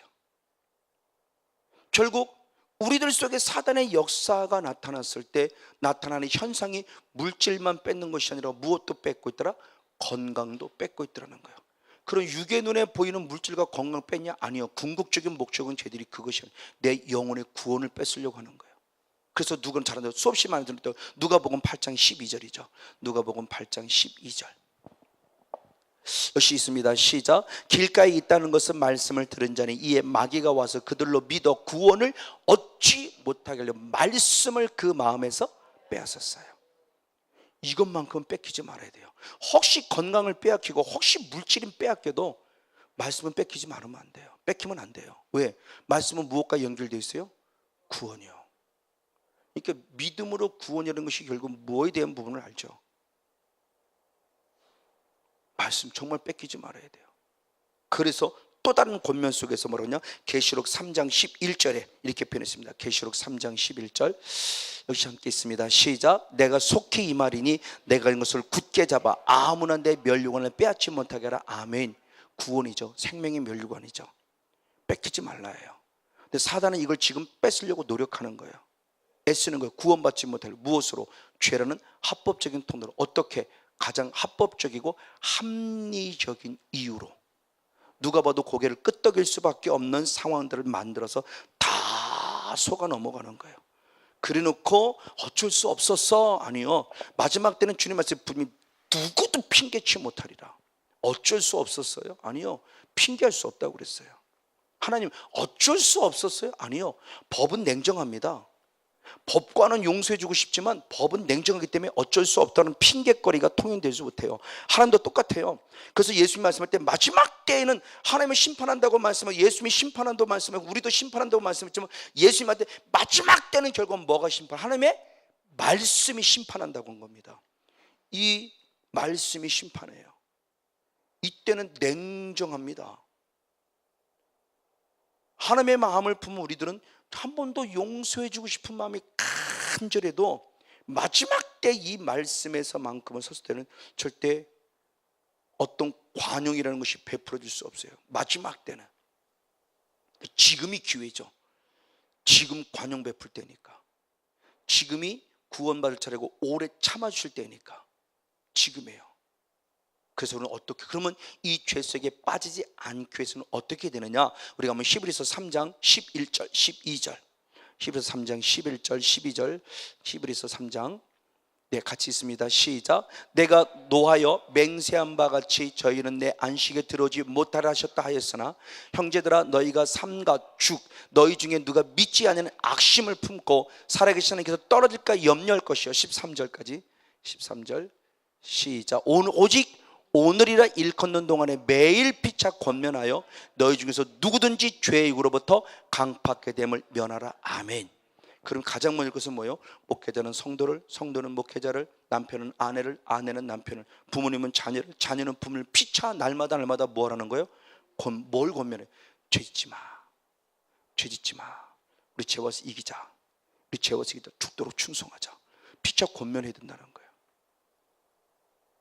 결국 우리들 속에 사단의 역사가 나타났을 때 나타나는 현상이 물질만 뺏는 것이 아니라 무엇도 뺏고 있더라? 건강도 뺏고 있더라는 거예요. 그럼 육의 눈에 보이는 물질과 건강 뺐냐? 아니요. 궁극적인 목적은 쟤들이 그것이 아니에요. 내 영혼의 구원을 뺏으려고 하는 거예요. 그래서 누구는 잘하는데 수없이 많이 들었던 누가복음 8장 12절이죠. 누가복음 8장 12절. 역시 있습니다. 시작. 길가에 있다는 것은 말씀을 들은 자니 이에 마귀가 와서 그들로 믿어 구원을 얻지 못하게 하려 말씀을 그 마음에서 빼앗았어요. 이것만큼 뺏기지 말아야 돼요. 혹시 건강을 빼앗기고 혹시 물질은 빼앗겨도 말씀은 뺏기지 말으면 안 돼요. 뺏기면 안 돼요. 왜? 말씀은 무엇과 연결되어 있어요? 구원이요. 그러니까 믿음으로 구원이라는 것이 결국 무엇에 대한 부분을 알죠. 말씀 정말 뺏기지 말아야 돼요. 그래서 또 다른 권면 속에서 뭐라냐? 계시록 3장 11절에 이렇게 표현했습니다. 계시록 3장 11절 역시 함께 있습니다. 시작. 내가 속히 이 말이니 내가 이것을 굳게 잡아 아무나 내 멸류관을 빼앗지 못하게 하라. 아멘. 구원이죠. 생명의 멸류관이죠. 뺏기지 말라예요. 근데 사단은 이걸 지금 뺏으려고 노력하는 거예요. 애쓰는 거예요. 구원받지 못할 무엇으로? 죄라는 합법적인 통로로. 어떻게? 가장 합법적이고 합리적인 이유로 누가 봐도 고개를 끄덕일 수밖에 없는 상황들을 만들어서 다 속아 넘어가는 거예요. 그래 놓고 어쩔 수 없었어. 아니요. 마지막 때는 주님 말씀 분명히 누구도 핑계치 못하리라. 어쩔 수 없었어요? 아니요. 핑계할 수 없다고 그랬어요. 하나님 어쩔 수 없었어요? 아니요. 법은 냉정합니다. 법과는 용서해주고 싶지만 법은 냉정하기 때문에 어쩔 수 없다는 핑계거리가 통용되지 못해요. 하나님도 똑같아요. 그래서 예수님 말씀할 때 마지막 때에는 하나님을 심판한다고 말씀하고 예수님이 심판한다고 말씀하고 우리도 심판한다고 말씀했지만 예수님한테 마지막 때는 결국 뭐가 심판? 하나님의 말씀이 심판한다고 한 겁니다. 이 말씀이 심판해요. 이때는 냉정합니다. 하나님의 마음을 품은 우리들은 한 번도 용서해주고 싶은 마음이 간절해도 마지막 때 이 말씀에서만큼은 섰을 때는 절대 어떤 관용이라는 것이 베풀어질 수 없어요. 마지막 때는. 지금이 기회죠. 지금 관용 베풀 때니까. 지금이 구원받을 차례고 오래 참아주실 때니까. 지금이에요. 그래서 우리는 어떻게, 그러면 이 죄 속에 빠지지 않기 위해서는 어떻게 되느냐? 우리가 한번 히브리서 3장 11절 12절 히브리서 3장 11절 12절 히브리서 3장 네, 같이 있습니다. 시작. 내가 노하여 맹세한 바 같이 저희는 내 안식에 들어오지 못하라 하셨다 하였으나 형제들아 너희가 삼가 죽 너희 중에 누가 믿지 않는 악심을 품고 살아계신 하나님께서 떨어질까 염려할 것이요. 13절까지 13절 시작. 오직 오늘이라 일컫는 동안에 매일 피차 권면하여 너희 중에서 누구든지 죄의 유로부터 강팍하게 됨을 면하라. 아멘. 그럼 가장 먼저 것은 뭐예요? 목회자는 성도를, 성도는 목회자를, 남편은 아내를, 아내는 남편을, 부모님은 자녀를, 자녀는 부모를 피차 날마다 뭐 하라는 거예요? 뭘 권면해? 죄짓지 마. 죄짓지 마. 우리 죄와서 이기자. 우리 죄와서 이기자. 죽도록 충성하자. 피차 권면해야 된다는 거예요.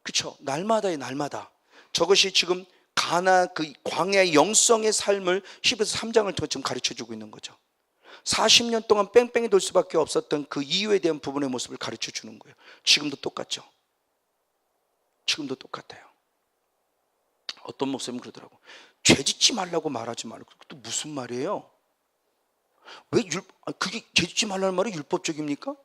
그렇죠? 날마다의 날마다. 저것이 지금 가나 그 광야의 영성의 삶을 히브리서 3장을 통해 지금 가르쳐주고 있는 거죠. 40년 동안 뺑뺑이 돌 수밖에 없었던 그 이유에 대한 부분의 모습을 가르쳐주는 거예요. 지금도 똑같죠. 지금도 똑같아요. 어떤 목사님은 그러더라고. 죄짓지 말라고 말하지 말고. 또 무슨 말이에요? 그게 죄짓지 말라는 말이 율법적입니까?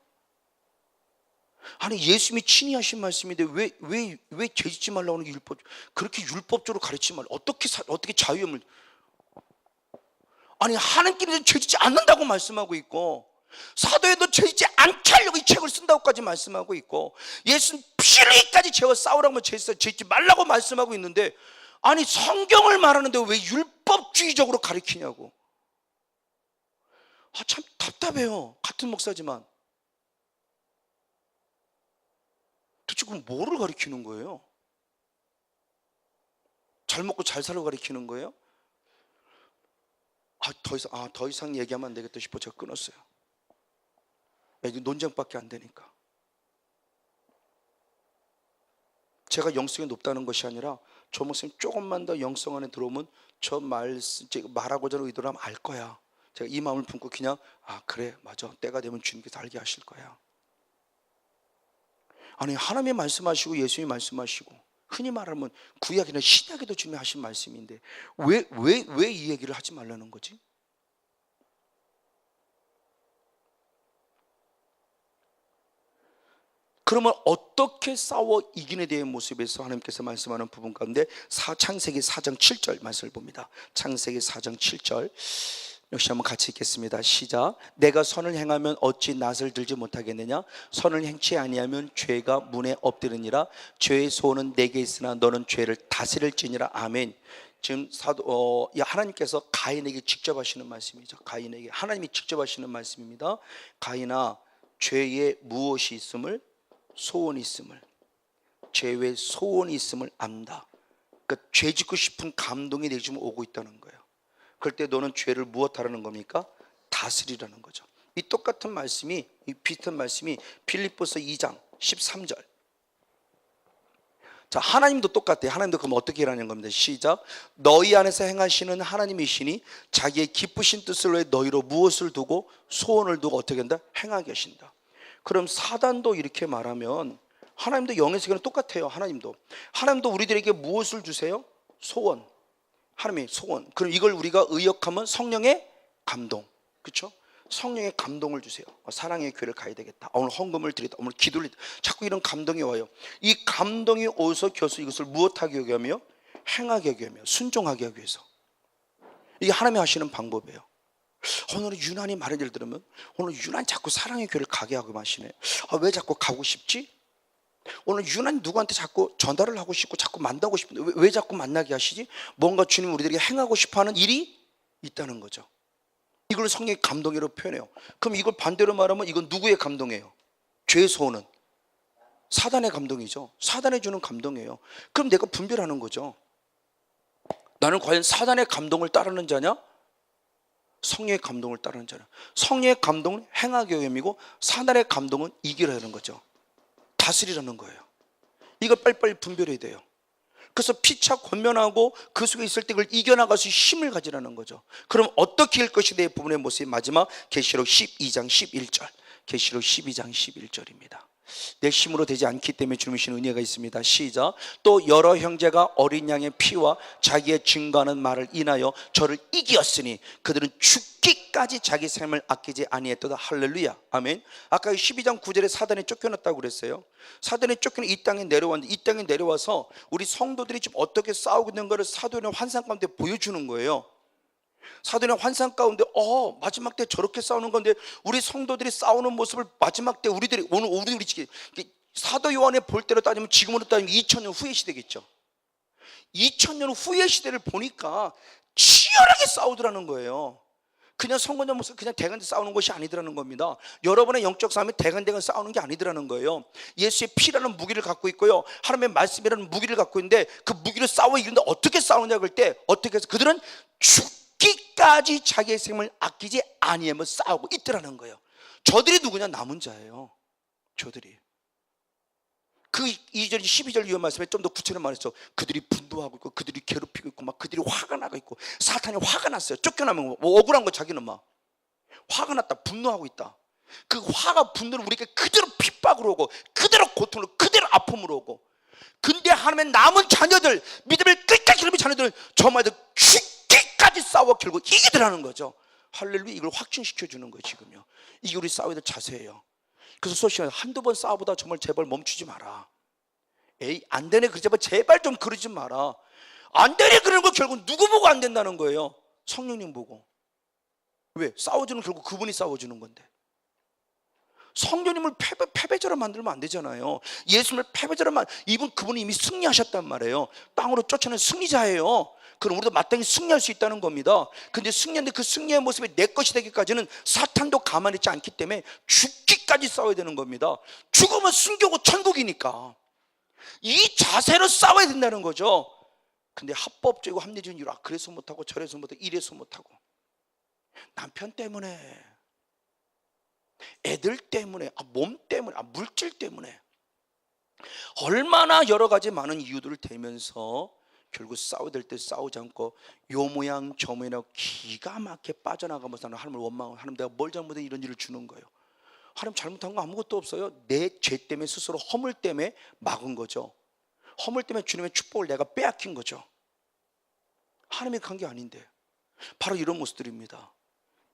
아니 예수님이 친히 하신 말씀인데 왜 죄짓지 말라고 하는 게 율법? 그렇게 율법적으로 가르치지 말라. 어떻게 자유함을? 아니 하나님께서 죄짓지 않는다고 말씀하고 있고 사도에도 죄짓지 않게 하려고 이 책을 쓴다고까지 말씀하고 있고 예수는 피를 흘리기까지 죄와 싸우라고 죄짓지 말라고 말씀하고 있는데 아니 성경을 말하는데 왜 율법주의적으로 가르치냐고. 참 답답해요. 같은 목사지만 도대체 그럼 뭐를 가르치는 거예요? 잘 먹고 잘 살라고 가르치는 거예요? 더 이상 얘기하면 안 되겠다 싶어 제가 끊었어요. 이게 논쟁밖에 안 되니까. 제가 영성이 높다는 것이 아니라 저 목사님 조금만 더 영성 안에 들어오면 저 말하고자 하는 의도를 하면 알 거야. 제가 이 마음을 품고 그냥 그래 맞아 때가 되면 주님께서 알게 하실 거야. 아니 하나님이 말씀하시고 예수님이 말씀하시고 흔히 말하면 구약이나 신약에도 주님이 하신 말씀인데 왜 이 얘기를 하지 말라는 거지? 그러면 어떻게 싸워 이기는 데의 모습에서 하나님께서 말씀하는 부분 가운데 창세기 4장 7절 말씀을 봅니다. 창세기 4장 7절 역시 한번 같이 읽겠습니다. 시작. 내가 선을 행하면 어찌 낫을 들지 못하겠느냐? 선을 행치 아니하면 죄가 문에 엎드리니라. 죄의 소원은 내게 있으나 너는 죄를 다스릴지니라. 아멘. 지금 하나님께서 가인에게 직접 하시는 말씀이죠. 가인에게 하나님이 직접 하시는 말씀입니다. 가인아, 죄에 무엇이 있음을? 소원이 있음을. 죄의 소원이 있음을 안다. 그러니까 죄 짓고 싶은 감동이 내 지금 오고 있다는 거예요. 그럴 때 너는 죄를 무엇하라는 겁니까? 다스리라는 거죠. 이 똑같은 말씀이, 이 비슷한 말씀이 빌립보서 2장 13절. 자, 하나님도 똑같아요. 하나님도 그럼 어떻게 하라는 겁니다. 시작. 너희 안에서 행하시는 하나님이시니 자기의 기쁘신 뜻을 위해 너희로 무엇을 두고 소원을 두고 어떻게 한다? 행하게 하신다. 그럼 사단도 이렇게 말하면 하나님도 영의 세계는 똑같아요. 하나님도 우리들에게 무엇을 주세요? 소원. 하나님의 소원. 그럼 이걸 우리가 의역하면 성령의 감동. 그렇죠? 성령의 감동을 주세요. 사랑의 교회를 가야 되겠다. 오늘 헌금을 드리다. 오늘 기도를 드리다. 자꾸 이런 감동이 와요. 이 감동이 오서 겨서 이것을 무엇하게 하게 하며? 행하게 하게 하며 순종하게 하기 위해서. 이게 하나님이 하시는 방법이에요. 오늘 유난히 말을 예를 들으면 오늘 유난히 자꾸 사랑의 교회를 가게 하고 마시네. 왜 자꾸 가고 싶지? 오늘 유난히 누구한테 자꾸 전달을 하고 싶고 자꾸 만나고 싶은데 왜 자꾸 만나게 하시지? 뭔가 주님 우리들에게 행하고 싶어하는 일이 있다는 거죠. 이걸 성령의 감동이라고 표현해요. 그럼 이걸 반대로 말하면 이건 누구의 감동이에요? 죄의 소원은 사단의 감동이죠. 사단이 주는 감동이에요. 그럼 내가 분별하는 거죠. 나는 과연 사단의 감동을 따르는 자냐? 성령의 감동을 따르는 자냐? 성령의 감동은 행하게 함이고 사단의 감동은 이기라는 거죠. 다스리라는 거예요. 이걸 빨리빨리 분별해야 돼요. 그래서 피차 권면하고 그 속에 있을 때 그걸 이겨나갈 수 힘을 가지라는 거죠. 그럼 어떻게 할 것이 내 부분의 모습이 마지막 계시록 12장 11절. 계시록 12장 11절입니다. 내 힘으로 되지 않기 때문에 주님이 주신 은혜가 있습니다. 시작. 또 여러 형제가 어린 양의 피와 자기의 증거하는 말을 인하여 저를 이기었으니 그들은 죽기까지 자기 삶을 아끼지 아니했도다. 할렐루야. 아멘. 아까 12장 9절에 사단이 쫓겨났다고 그랬어요. 사단이 쫓겨나 이 땅에 내려왔는데 이 땅에 내려와서 우리 성도들이 지금 어떻게 싸우고 있는 것을 사도의 환상 가운데 보여주는 거예요. 사도의 환상 가운데 마지막 때 저렇게 싸우는 건데 우리 성도들이 싸우는 모습을 마지막 때 우리 사도 요한의 볼 때로 따지면 지금으로 따지면 2000년 후의 시대겠죠. 2000년 후의 시대를 보니까 치열하게 싸우더라는 거예요. 그냥 선거자 모습 그냥 대간대 싸우는 것이 아니더라는 겁니다. 여러분의 영적 싸움이 대간대간 싸우는 게 아니더라는 거예요. 예수의 피라는 무기를 갖고 있고요, 하나님의 말씀이라는 무기를 갖고 있는데 그 무기를 싸워 이기는데 어떻게 싸우냐 그럴 때 어떻게 해서 그들은 죽기까지 자기의 생명을 아끼지 아니하며 싸우고 있더라는 거예요. 저들이 누구냐? 남은 자예요. 저들이. 그 2절 12절 이어 말씀에 좀 더 구체적으로 말했죠. 그들이 분노하고 있고 그들이 괴롭히고 있고 막 그들이 화가 나고 있고 사탄이 화가 났어요. 쫓겨나면 뭐 억울한 거 자기는 막 화가 났다 분노하고 있다. 그 화가 분노를 우리에게 그대로 핍박으로 오고 그대로 고통으로 그대로 아픔으로 오고 근데 하나님의 남은 자녀들 믿음을 끝까지 기르는 자녀들은 정말 죽기까지 싸워 결국 이기더라는 거죠. 할렐루야. 이걸 확증시켜 주는 거예요. 지금요. 이게 우리 싸워야 될 자세예요. 그래서 소시아 한두 번 싸우보다 정말 제발 멈추지 마라. 에이 안 되네 그러지 제발 좀 그러지 마라. 안 되네 그러는 거 결국 누구 보고 안 된다는 거예요? 성령님 보고. 왜? 싸워주는 결국 그분이 싸워주는 건데 성령님을 패배자로 만들면 안 되잖아요. 예수님을 패배자로 그분이 이미 승리하셨단 말이에요. 땅으로 쫓아낸 승리자예요. 그럼 우리도 마땅히 승리할 수 있다는 겁니다. 근데 승리하는데 그 승리의 모습이 내 것이 되기까지는 사탄도 가만히 있지 않기 때문에 죽기까지 싸워야 되는 겁니다. 죽으면 순교고 천국이니까 이 자세로 싸워야 된다는 거죠. 근데 합법적이고 합리적인 이유로 그래서 못하고 저래서 못하고 이래서 못하고 남편 때문에 애들 때문에 몸 때문에 물질 때문에 얼마나 여러 가지 많은 이유들을 대면서 결국 싸워야 될 때 싸우지 않고 요 모양 저 모양 기가 막히게 빠져나가면서 하나님을 원망하고 하나님 내가 뭘 잘못해 이런 일을 주는 거예요. 하나님 잘못한 거 아무것도 없어요. 내 죄 때문에 스스로 허물 때문에 막은 거죠. 허물 때문에 주님의 축복을 내가 빼앗긴 거죠. 하나님이 간 게 아닌데 바로 이런 모습들입니다.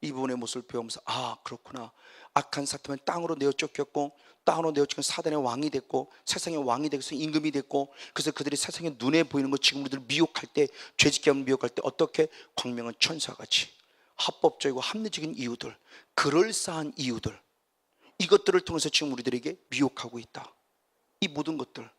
이 부분의 모습을 배우면서 그렇구나. 악한 사탄은 땅으로 내어 쫓겼고 땅으로 내어 쫓긴 사단의 왕이 됐고 세상의 왕이 되어서 임금이 됐고 그래서 그들이 세상의 눈에 보이는 것 지금 우리들 미혹할 때 죄짓게 하면 미혹할 때 어떻게 광명한 천사같이 합법적이고 합리적인 이유들 그럴싸한 이유들 이것들을 통해서 지금 우리들에게 미혹하고 있다. 이 모든 것들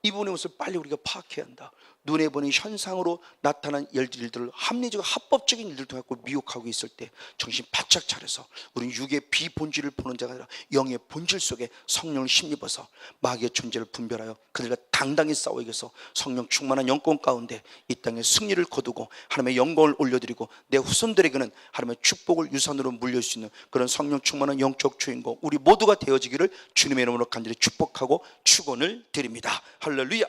이 부분의 모습을 빨리 우리가 파악해야 한다. 눈에 보는 현상으로 나타난 일들을 합리적 합법적인 일들을 통해 미혹하고 있을 때 정신 바짝 차려서 우리는 육의 비본질을 보는 자가 아니라 영의 본질 속에 성령을 힘입어서 마귀의 존재를 분별하여 그들과 당당히 싸워 이겨서 성령 충만한 영권 가운데 이 땅에 승리를 거두고 하나님의 영광을 올려드리고 내 후손들에게는 하나님의 축복을 유산으로 물릴 수 있는 그런 성령 충만한 영적 주인공 우리 모두가 되어지기를 주님의 이름으로 간절히 축복하고 축원을 드립니다. 할렐루야.